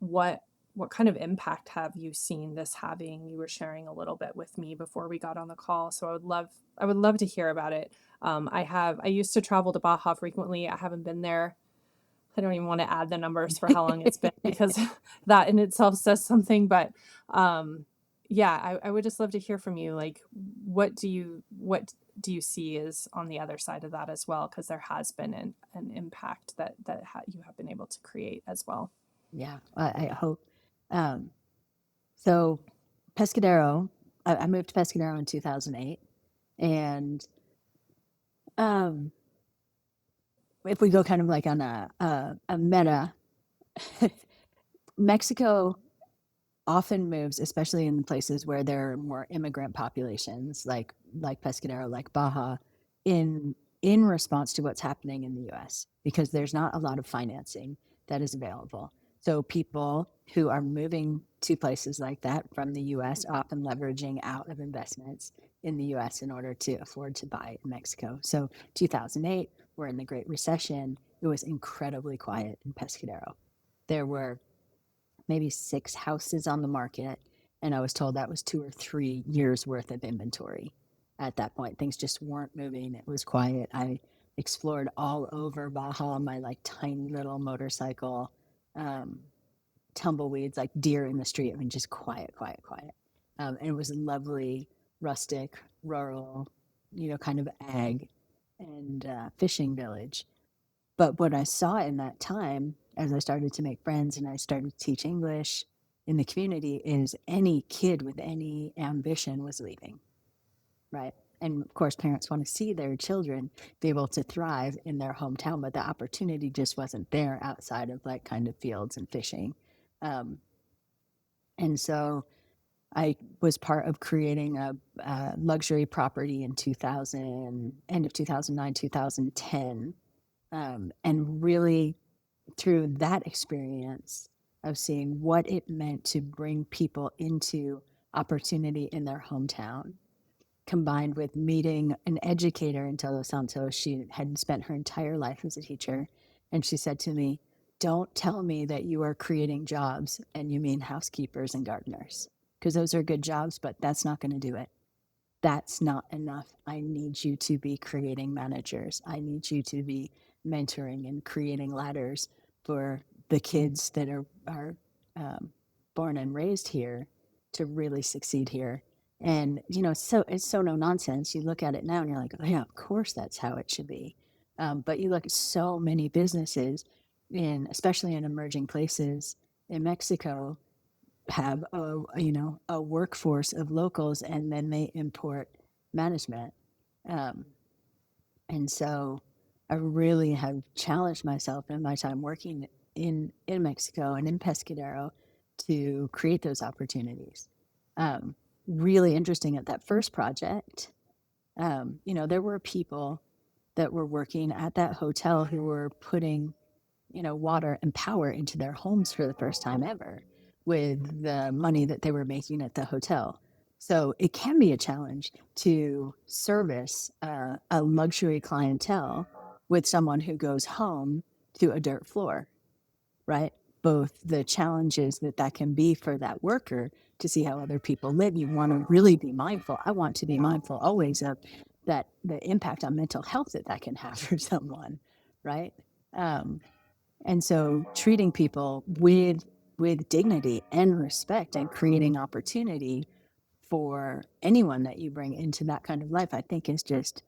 What what kind of impact have you seen this having? You were sharing a little bit with me before we got on the call, so I would love to hear about it. I used to travel to Baja frequently. I haven't been there. I don't even want to add the numbers for how long it's been because that in itself says something. But um, yeah, I would just love to hear from you. Like, what do you see is on the other side of that as well? Because there has been an impact that you have been able to create as well. Yeah, I hope. Um, so Pescadero, I moved to Pescadero in 2008. And um, if we go kind of like on a meta, Mexico often moves, especially in places where there are more immigrant populations, like Pescadero, like Baja, in in response to what's happening in the U.S. because there's not a lot of financing that is available. So people who are moving to places like that from the U.S. often leveraging out of investments in the U.S. in order to afford to buy in Mexico. So 2008, we're in the Great Recession. It was incredibly quiet in Pescadero. There were maybe 6 houses on the market. And I was told that was 2 or 3 years worth of inventory at that point. Things just weren't moving. It was quiet. I explored all over Baja on my like tiny little motorcycle, um, tumbleweeds, like deer in the street. I mean, just quiet, quiet, quiet. And it was a lovely, rustic, rural, kind of ag and fishing village. But what I saw in that time, as I started to make friends and I started to teach English in the community, is any kid with any ambition was leaving, right? And of course, parents want to see their children be able to thrive in their hometown, but the opportunity just wasn't there outside of like kind of fields and fishing. Um, and so I was part of creating a luxury property in 2000, end of 2009, 2010, and really through that experience of seeing what it meant to bring people into opportunity in their hometown, combined with meeting an educator in Todos Santos. She had spent her entire life as a teacher. And she said to me, "Don't tell me that you are creating jobs and you mean housekeepers and gardeners, because those are good jobs, but that's not going to do it. That's not enough. I need you to be creating managers. I need you to be mentoring and creating ladders for the kids that are um, born and raised here to really succeed here." And it's so no nonsense. You look at it now and you're like, oh yeah, of course that's how it should be. But you look at so many businesses especially in emerging places in Mexico, have a workforce of locals, and then they import management. Um, And so I really have challenged myself in my time working in Mexico and in Pescadero to create those opportunities. Um, Really interesting at that first project. There were people that were working at that hotel who were putting, water and power into their homes for the first time ever with the money that they were making at the hotel. So it can be a challenge to service a luxury clientele with someone who goes home to a dirt floor, right? Both the challenges that that can be for that worker to see how other people live. You want to really be mindful. I want to be mindful always of that, the impact on mental health that that can have for someone, right? Um, and so treating people with dignity and respect and creating opportunity for anyone that you bring into that kind of life, I think is just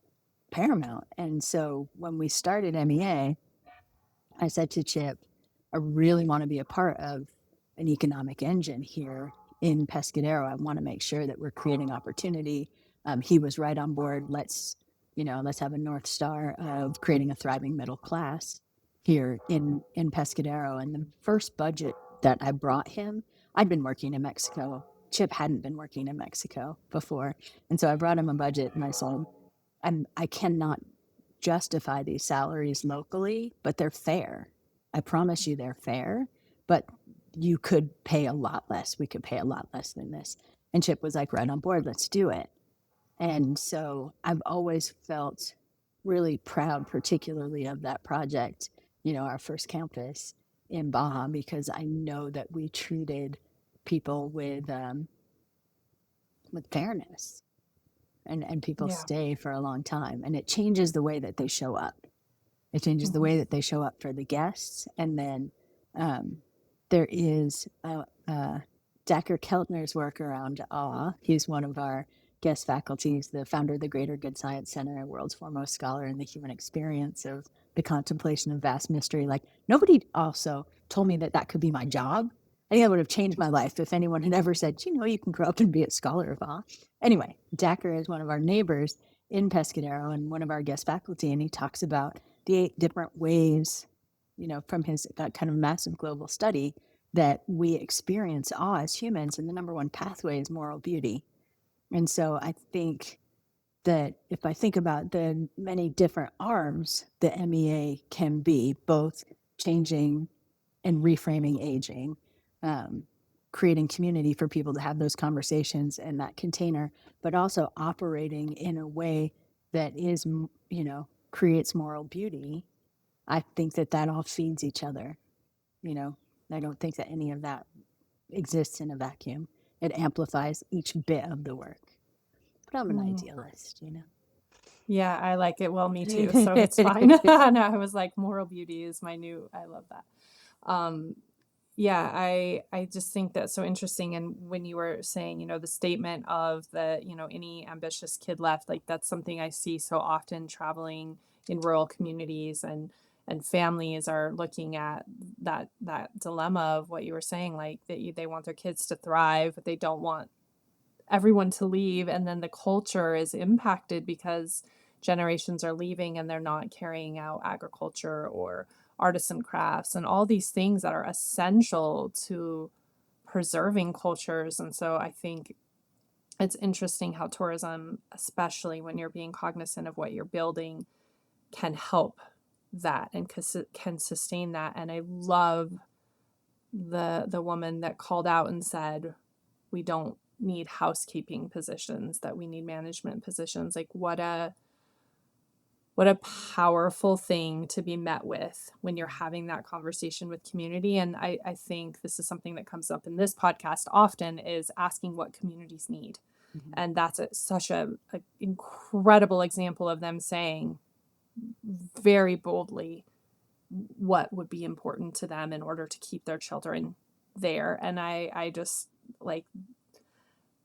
paramount. And so when we started MEA, I said to Chip, I really want to be a part of an economic engine here in Pescadero. I want to make sure that we're creating opportunity. He was right on board. Let's have a North Star of creating a thriving middle class here in Pescadero. And the first budget that I brought him, I'd been working in Mexico. Chip hadn't been working in Mexico before. And so I brought him a budget and I said, I cannot justify these salaries locally, but they're fair. I promise you they're fair, but you could pay a lot less. We could pay a lot less than this. And Chip was like, right on board, let's do it. And so I've always felt really proud, particularly of that project, our first campus in Baja, because I know that we treated people with fairness and people Yeah. stay for a long time. And it changes the way that they show up. It changes the Mhm. way that they show up for the guests. And then um, there is Dacker Keltner's work around awe. He's one of our guest faculties, the founder of the Greater Good Science Center, and world's foremost scholar in the human experience of the contemplation of vast mystery. Like, nobody also told me that that could be my job. I think that would have changed my life if anyone had ever said, you can grow up and be a scholar of awe. Anyway, Dacker is one of our neighbors in Pescadero and one of our guest faculty, and he talks about the 8 different ways, from his kind of massive global study that we experience awe as humans. And the number one pathway is moral beauty. And so I think that if I think about the many different arms that MEA can be, both changing and reframing aging, um, creating community for people to have those conversations in that container, but also operating in a way that is, creates moral beauty. I think that that all feeds each other. You know, I don't think that any of that exists in a vacuum. It amplifies each bit of the work. But I'm an Mm. idealist. Yeah, I like it. Well, me too. So it's fine. No, I was like, moral beauty is my new. I love that. Um, yeah, I just think that's so interesting. And when you were saying, the statement of the, any ambitious kid left, like that's something I see so often traveling in rural communities, and families are looking at that dilemma of what you were saying, like that they want their kids to thrive, but they don't want everyone to leave, and then the culture is impacted because generations are leaving and they're not carrying out agriculture or artisan crafts and all these things that are essential to preserving cultures. And so I think it's interesting how tourism, especially when you're being cognizant of what you're building, can help that and can sustain that. And I love the woman that called out and said, we don't need housekeeping positions, that we need management positions. Like what a powerful thing to be met with when you're having that conversation with community. And I think this is something that comes up in this podcast often, is asking what communities need. Mhm. And that's such a incredible example of them saying very boldly what would be important to them in order to keep their children there. And I just like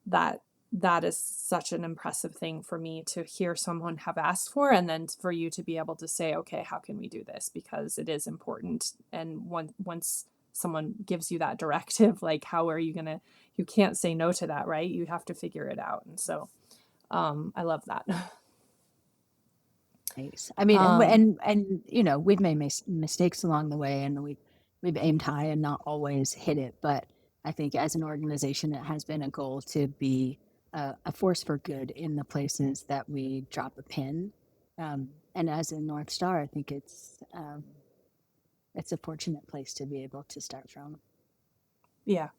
that. That is such an impressive thing for me to hear someone have asked for, and then for you to be able to say, okay, how can we do this, because it is important. And once someone gives you that directive, like how are you gonna, you can't say no to that, right? You have to figure it out. And so I love that. Nice. I mean, Um, and you know, we've made mistakes along the way, and we've aimed high and not always hit it. But I think as an organization, it has been a goal to be a force for good in the places that we drop a pin. And as a North Star, I think it's a fortunate place to be able to start from. yeah.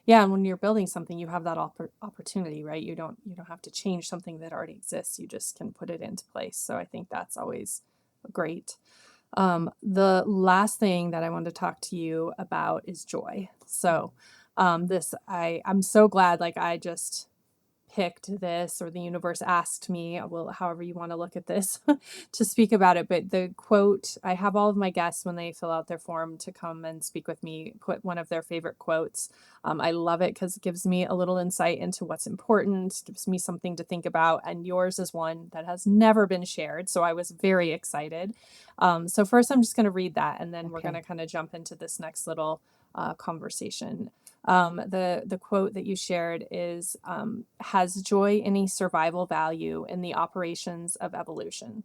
Yeah, and when you're building something, you have that opportunity, right? You don't have to change something that already exists. You just can put it into place. So I think that's always great. The last thing that I wanted to talk to you about is joy. So, I'm so glad, like, I just picked this, or the universe asked me, well, however you want to look at this, to speak about it. But the quote, I have all of my guests when they fill out their form to come and speak with me, put one of their favorite quotes. I love it because it gives me a little insight into what's important, gives me something to think about. And yours is one that has never been shared. So I was very excited. So first, I'm just going to read that, and then we're going Okay. to kind of jump into this next little conversation. The quote that you shared is, "Has joy any survival value in the operations of evolution?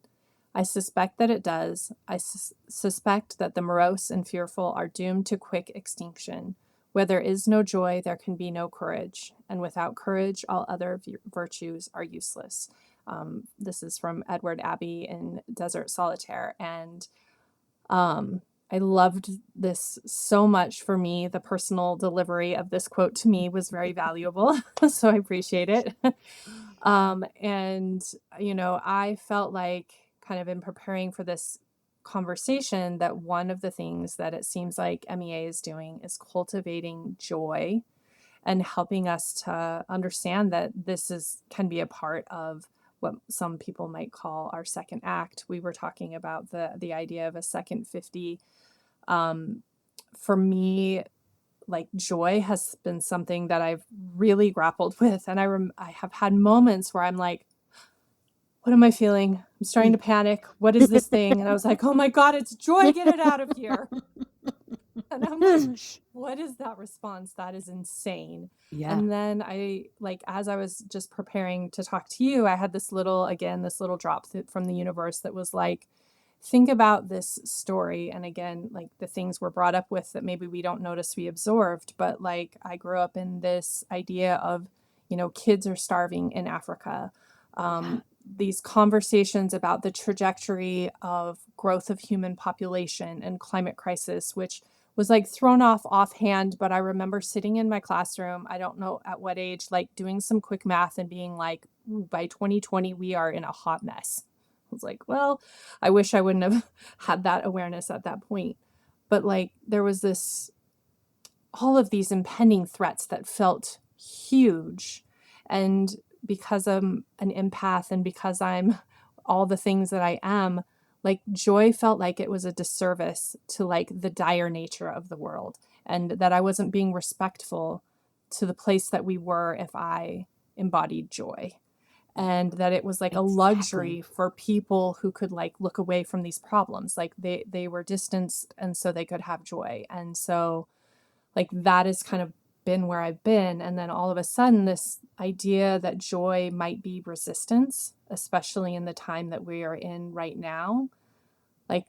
I suspect that it does. I suspect that the morose and fearful are doomed to quick extinction. Where there is no joy, there can be no courage, and without courage, all other virtues are useless." This is from Edward Abbey in Desert Solitaire, and um, I loved this so much. For me, the personal delivery of this quote to me was very valuable. So I appreciate it. And, I felt like, kind of in preparing for this conversation, that one of the things that it seems like MEA is doing is cultivating joy and helping us to understand that this can be a part of what some people might call our second act. We were talking about the idea of a second 50. Um, for me, like, joy has been something that I've really grappled with, and I have had moments where I'm like, "What am I feeling? I'm starting to panic. What is this thing?" And I was like, "Oh my god, it's joy! Get it out of here!" And I'm like, what is that response? That is insane. Yeah. And then as I was just preparing to talk to you, I had this little drop from the universe that was like, think about this story. And again, like, the things we're brought up with that maybe we don't notice we absorbed. But like, I grew up in this idea of, kids are starving in Africa. Yeah. These conversations about the trajectory of growth of human population and climate crisis, which was like thrown offhand. But I remember sitting in my classroom, I don't know at what age, like doing some quick math and being like, "Ooh, by 2020, we are in a hot mess." I was like, well, I wish I wouldn't have had that awareness at that point. But like, there was all of these impending threats that felt huge. And because I'm an empath, and because I'm all the things that I am, like, joy felt like it was a disservice to like the dire nature of the world, and that I wasn't being respectful to the place that we were if I embodied joy. And that it was like a Exactly. luxury for people who could like look away from these problems, like they were distanced, and so they could have joy. And so, like, that has kind of been where I've been. And then all of a sudden, this idea that joy might be resistance, especially in the time that we are in right now. Like,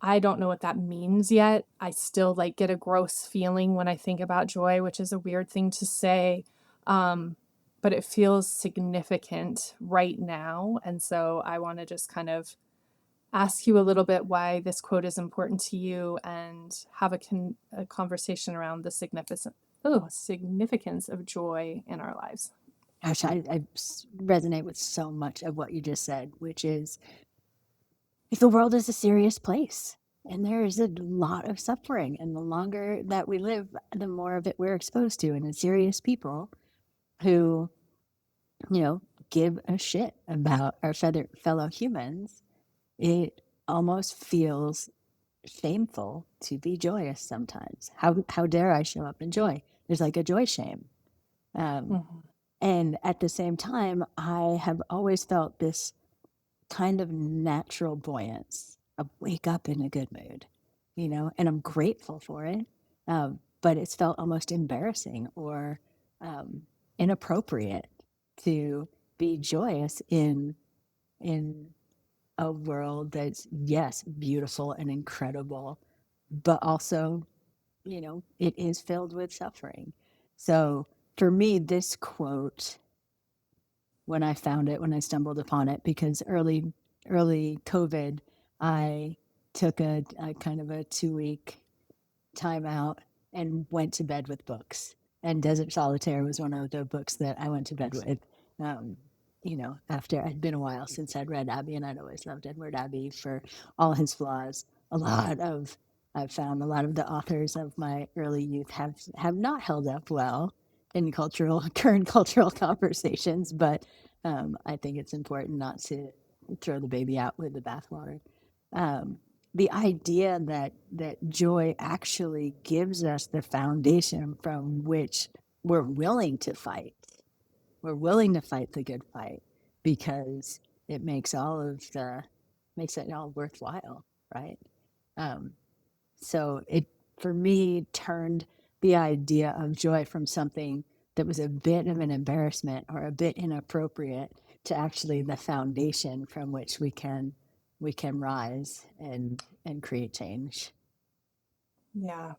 I don't know what that means yet. I still like get a gross feeling when I think about joy, which is a weird thing to say. Um, but it feels significant right now. And so I want to just kind of ask you a little bit why this quote is important to you, and have a conversation around the significance of joy in our lives. Gosh, I resonate with so much of what you just said, which is, if the world is a serious place and there is a lot of suffering, and the longer that we live, the more of it we're exposed to, and it's serious people who, you know, give a shit about our fellow humans, it almost feels shameful to be joyous sometimes. How dare I show up in joy? There's like a joy shame. Um, Mhm. and at the same time, I have always felt this kind of natural buoyance. I wake up in a good mood, you know, and I'm grateful for it. But it's felt almost embarrassing or um, inappropriate to be joyous in a world that's, yes, beautiful and incredible, but also, it is filled with suffering. So for me, this quote, when I found it, when I stumbled upon it, because early COVID, I took a kind of a 2 week time out and went to bed with books. And Desert Solitaire was one of the books that I went to bed with. Um, after it'd been a while since I'd read Abbey, and I'd always loved Edward Abbey for all his flaws. I've found a lot of the authors of my early youth have not held up well in current cultural conversations, but I think it's important not to throw the baby out with the bathwater. Um, the idea that joy actually gives us the foundation from which we're willing to fight. We're willing to fight the good fight because it makes it all worthwhile, right? Um, so it, for me, turned the idea of joy from something that was a bit of an embarrassment or a bit inappropriate to actually the foundation from which we can rise and create change. Yeah.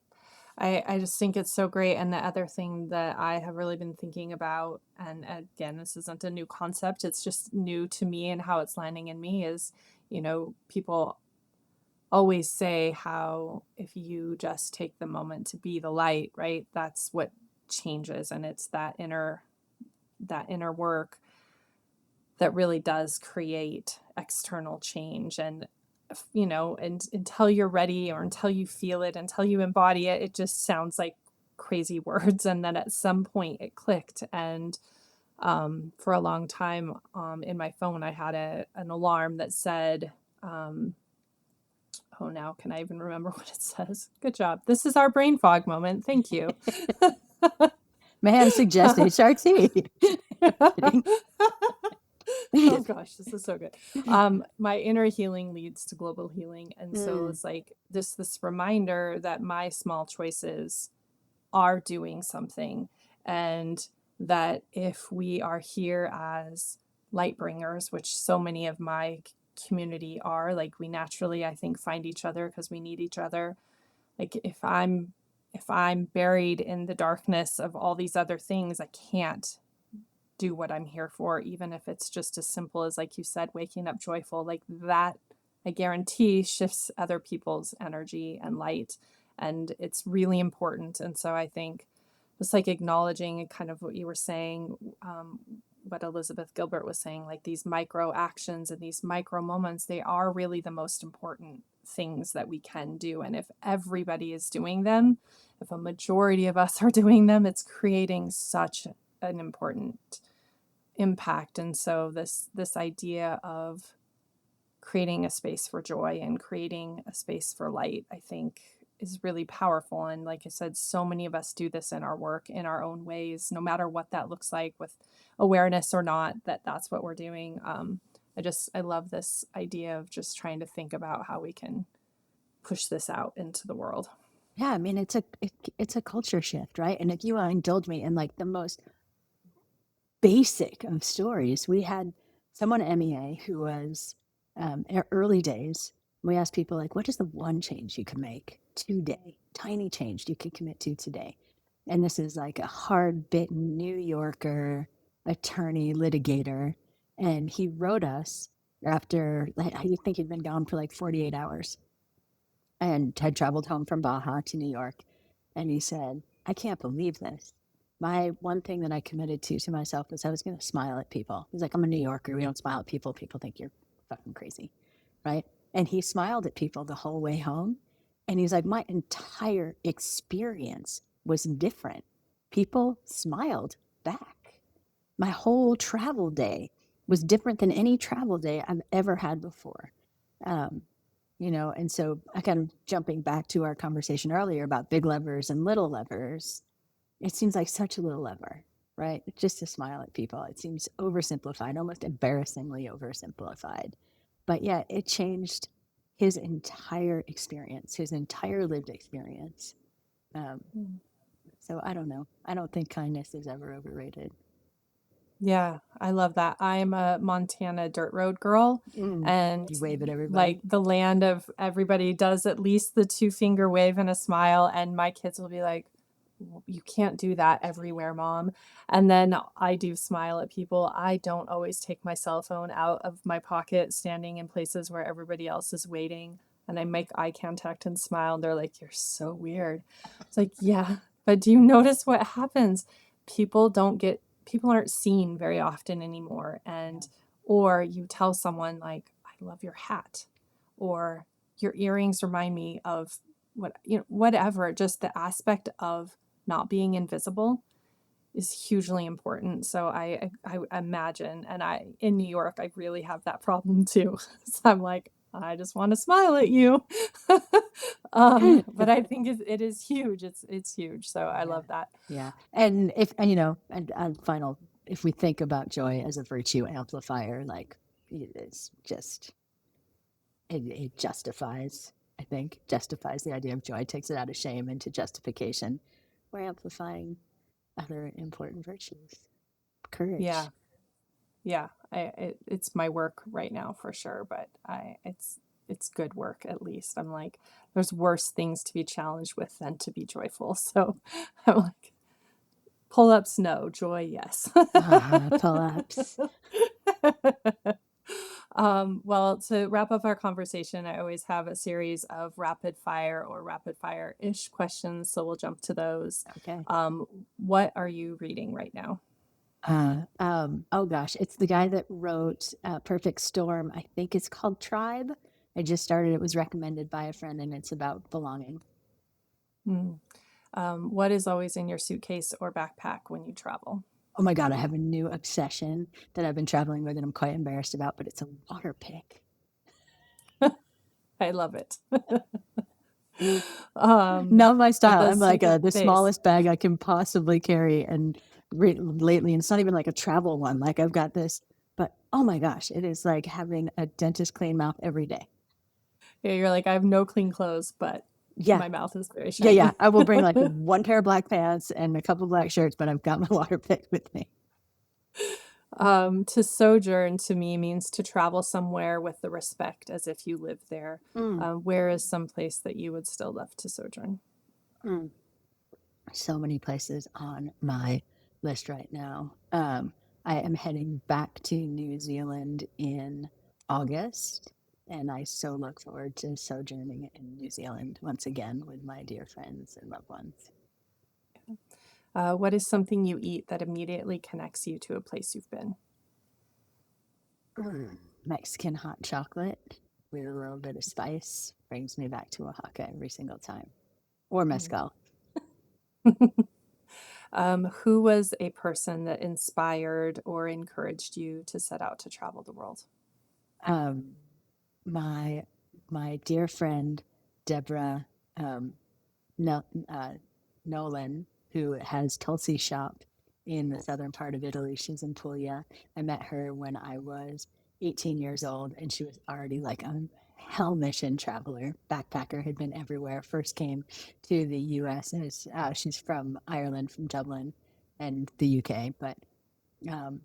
I just think it's so great. And the other thing that I have really been thinking about, and again, this isn't a new concept, it's just new to me and how it's landing in me is, people always say how if you just take the moment to be the light, right? That's what changes. And it's that inner work that really does create external change. And and until you're ready or until you feel it, until you embody it, it just sounds like crazy words. And then at some point it clicked. And for a long time, in my phone I had an alarm that said, oh, now can I even remember what it says? Good job. This is our brain fog moment. Thank you. May I suggest HRT? Kidding. Oh gosh, this is so good. My inner healing leads to global healing. And so Mm, it's like this reminder that my small choices are doing something, and that if we are here as light bringers, which so many of my community are, like we naturally, I think, find each other because we need each other. Like if I'm buried in the darkness of all these other things, I can't do what I'm here for, even if it's just as simple as, like you said, waking up joyful. Like that, I guarantee, shifts other people's energy and light. And it's really important. And so I think just like acknowledging kind of what you were saying, what Elizabeth Gilbert was saying, like these micro actions and these micro moments, they are really the most important things that we can do. And if everybody is doing them, if a majority of us are doing them, it's creating such an important impact. And so this idea of creating a space for joy and creating a space for light, I think, is really powerful. And like I said, so many of us do this in our work in our own ways, no matter what that looks like, with awareness or not, that's what we're doing. I love this idea of just trying to think about how we can push this out into the world. yeah, I mean, it's a culture shift, right? And if you indulge me in like the most basic of stories, we had someone at MEA who was early days. We asked people like, what is the one change you can make today? Tiny change you could commit to today. And this is like a hard bitten New Yorker attorney litigator. And he wrote us after, like, I think he'd been gone for like 48 hours and had traveled home from Baja to New York. And he said, I can't believe this. My one thing that I committed to myself was I was going to smile at people. He's like, I'm a New Yorker. We don't smile at people. People think you're fucking crazy. Right. And he smiled at people the whole way home. And he's like, my entire experience was different. People smiled back. My whole travel day was different than any travel day I've ever had before. Um, and so again, jumping back to our conversation earlier about big levers and little levers, it seems like such a little lever, right? Just to smile at people. It seems oversimplified, almost embarrassingly oversimplified. But yeah, it changed his entire experience, his entire lived experience. Um, so I don't know. I don't think kindness is ever overrated. Yeah, I love that. I'm a Montana dirt road girl, Mm. and, You wave at like, everybody. the land of everybody does at least the two-finger wave and a smile, and my kids will be like, You can't do that everywhere, mom." And then I do smile at people. I don't always take my cell phone out of my pocket standing in places where everybody else is waiting, and I make eye contact and smile, and they're like, "You're so weird." It's like, "Yeah, but do you notice what happens? People aren't seen very often anymore, Yeah. and or you tell someone like, "I love your hat," or "Your earrings remind me of" whatever, just the aspect of not being invisible is hugely important. So I imagine, and I in New York, I really have that problem too. So I'm like, I just want to smile at you. But I think it is huge. It's huge. So I Yeah. love that. Yeah. And final, if we think about joy as a virtue amplifier, like it's just, it justifies, I think, justifies the idea of joy, takes it out of shame into justification. We're amplifying other important virtues. Courage. Yeah, yeah. It's my work right now for sure, but it's good work at least. I'm like, there's worse things to be challenged with than to be joyful. So I'm like, pull ups, no. Joy, yes. Ah, pull-ups. Well, to wrap up our conversation, I always have a series of rapid fire or rapid fire ish questions. So we'll jump to those. Okay. What are you reading right now? Oh gosh, it's the guy that wrote Perfect Storm. I think it's called Tribe. I just started. It was recommended by a friend, and it's about belonging. Hmm. What is always in your suitcase or backpack when you travel? Oh my God, I have a new obsession that I've been traveling with, and I'm quite embarrassed about, but it's a water pick. I love it. Not my With style. the I'm like second the base. smallest bag I can possibly carry, and lately, and it's not even like a travel one. Like I've got this, but oh my gosh, it is like having a dentist clean mouth every day. Yeah, you're like, I have no clean clothes, but Yeah, my mouth is very yeah. shiny. I will bring like one pair of black pants and a couple of black shirts, but I've got my water pick with me. To sojourn to me means to travel somewhere with the respect as if you live there. Mm, Where is some place that you would still love to sojourn? mm. So many places on my list right now. I am heading back to New Zealand in August, and I so look forward to sojourning in New Zealand once again with my dear friends and loved ones. What is something you eat that immediately connects you to a place you've been? Mexican hot chocolate with a little bit of spice brings me back to Oaxaca every single time. Or Mm. mezcal. Who was a person that inspired or encouraged you to set out to travel the world? Um, my my dear friend Deborah um, no, Nolan, who has Tulsi shop in the southern part of Italy. She's in Puglia. I met her when I was 18 years old, and she was already like a hell mission traveler, backpacker, had been everywhere. First came to the U.S. and she's from Ireland, from Dublin, and the U.K., but um,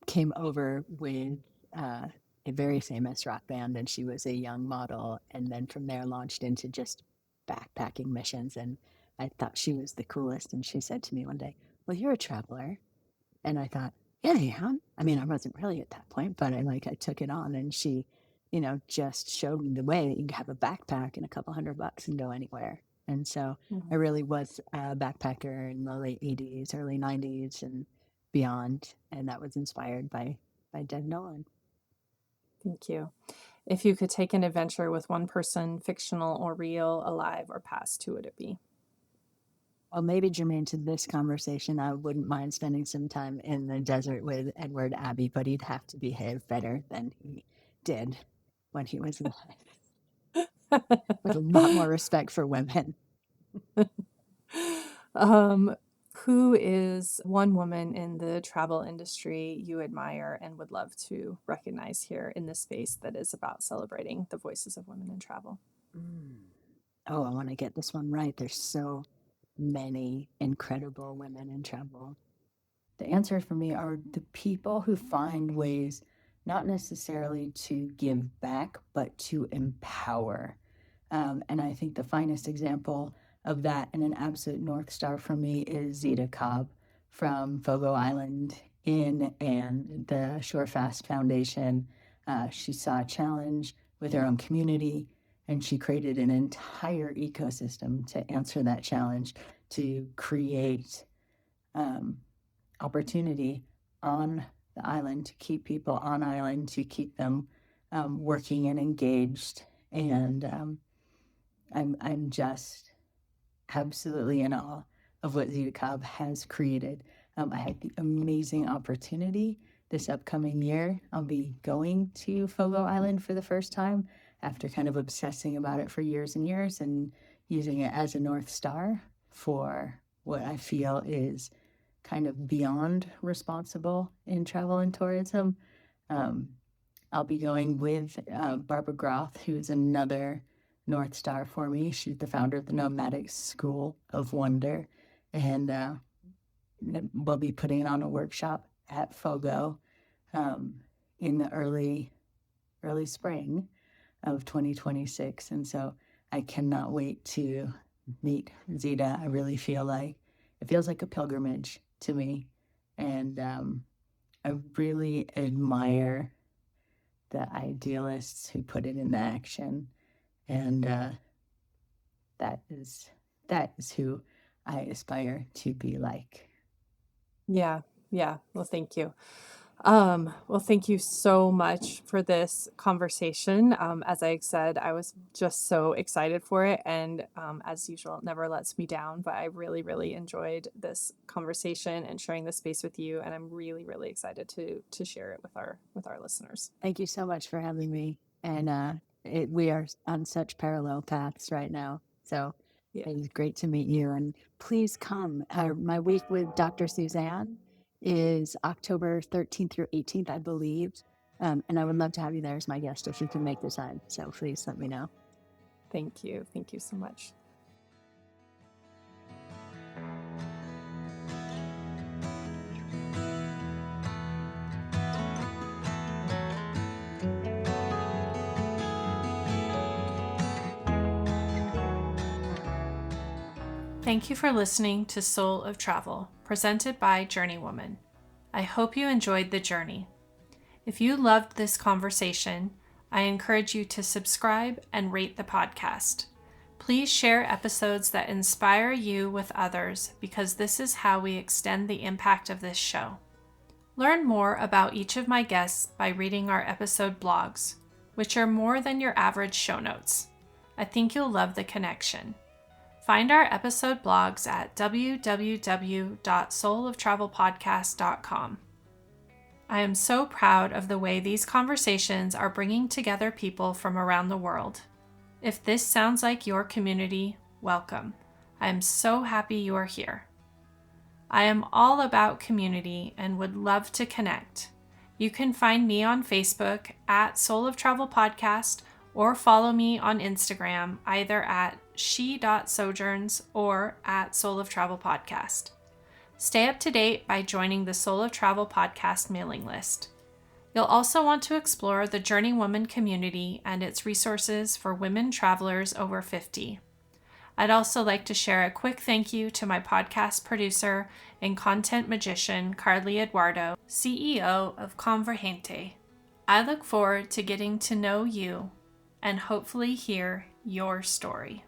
came over with uh, a very famous rock band, and she was a young model, and then from there launched into just backpacking missions. And I thought she was the coolest. And she said to me one day, "Well, you're a traveler." And I thought, "Yeah, I am." I mean, I wasn't really at that point, but I took it on, and she, just showed me the way that you can have a backpack and a couple $100 and go anywhere. And so I Mhm. really was a backpacker in the late 80s, early 90s, and beyond. And that was inspired by Dev Nolan. Thank you. If you could take an adventure with one person, fictional or real, alive or past, who would it be? Well, maybe germane to this conversation, I wouldn't mind spending some time in the desert with Edward Abbey, but he'd have to behave better than he did when he was alive, with a lot more respect for women. um, who is one woman in the travel industry you admire and would love to recognize here in this space that is about celebrating the voices of women in travel? Mm. Oh, I want to get this one right. There's so many incredible women in travel. the answer for me are the people who find ways not necessarily to give back, but to empower. And I think the finest example of that and an absolute North Star for me is Zita Cobb from Fogo Island and the Shore Fast Foundation. She saw a challenge with her own community, and she created an entire ecosystem to answer that challenge, to create opportunity on the island, to keep people on island, to keep them working and engaged. And I'm just absolutely in awe of what Zita Cobb has created. I had the amazing opportunity this upcoming year. I'll be going to Fogo Island for the first time after kind of obsessing about it for years and years and using it as a North Star for what I feel is kind of beyond responsible in travel and tourism. I'll be going with Barbara Groth, who is another North Star for me. She's the founder of the Nomadic School of Wonder, and we'll be putting on a workshop at Fogo in the early spring of 2026. And so I cannot wait to meet Zita. I really feel like it feels like a pilgrimage to me. And I really admire the idealists who put it into action. And that is who I aspire to be like. Yeah. Well, thank you. Well, thank you so much for this conversation. As I said, I was just so excited for it. And as usual, it never lets me down. But I really, really enjoyed this conversation and sharing this space with you. And I'm really, really excited to share it with our listeners. Thank you so much for having me. And we are on such parallel paths right now. So Yeah. it's great to meet you. And please come. My week with Dr. Suzanne is October 13th through 18th, I believe. And I would love to have you there as my guest if you can make the time. So please let me know. Thank you. Thank you so much. Thank you for listening to Soul of Travel, presented by Journey Woman. I hope you enjoyed the journey. If you loved this conversation, I encourage you to subscribe and rate the podcast. Please share episodes that inspire you with others, because this is how we extend the impact of this show. Learn more about each of my guests by reading our episode blogs, which are more than your average show notes. I think you'll love the connection. Find our episode blogs at www.souloftravelpodcast.com. I am so proud of the way these conversations are bringing together people from around the world. If this sounds like your community, welcome. I am so happy you are here. I am all about community and would love to connect. You can find me on Facebook at Soul of Travel Podcast, or follow me on Instagram either at she.sojourns or at Soul of Travel Podcast. Stay up to date by joining the Soul of Travel Podcast mailing list. You'll also want to explore the Journey Woman community and its resources for women travelers over 50. I'd also like to share a quick thank you to my podcast producer and content magician, Carly Eduardo, CEO of Convergente. I look forward to getting to know you and hopefully hear your story.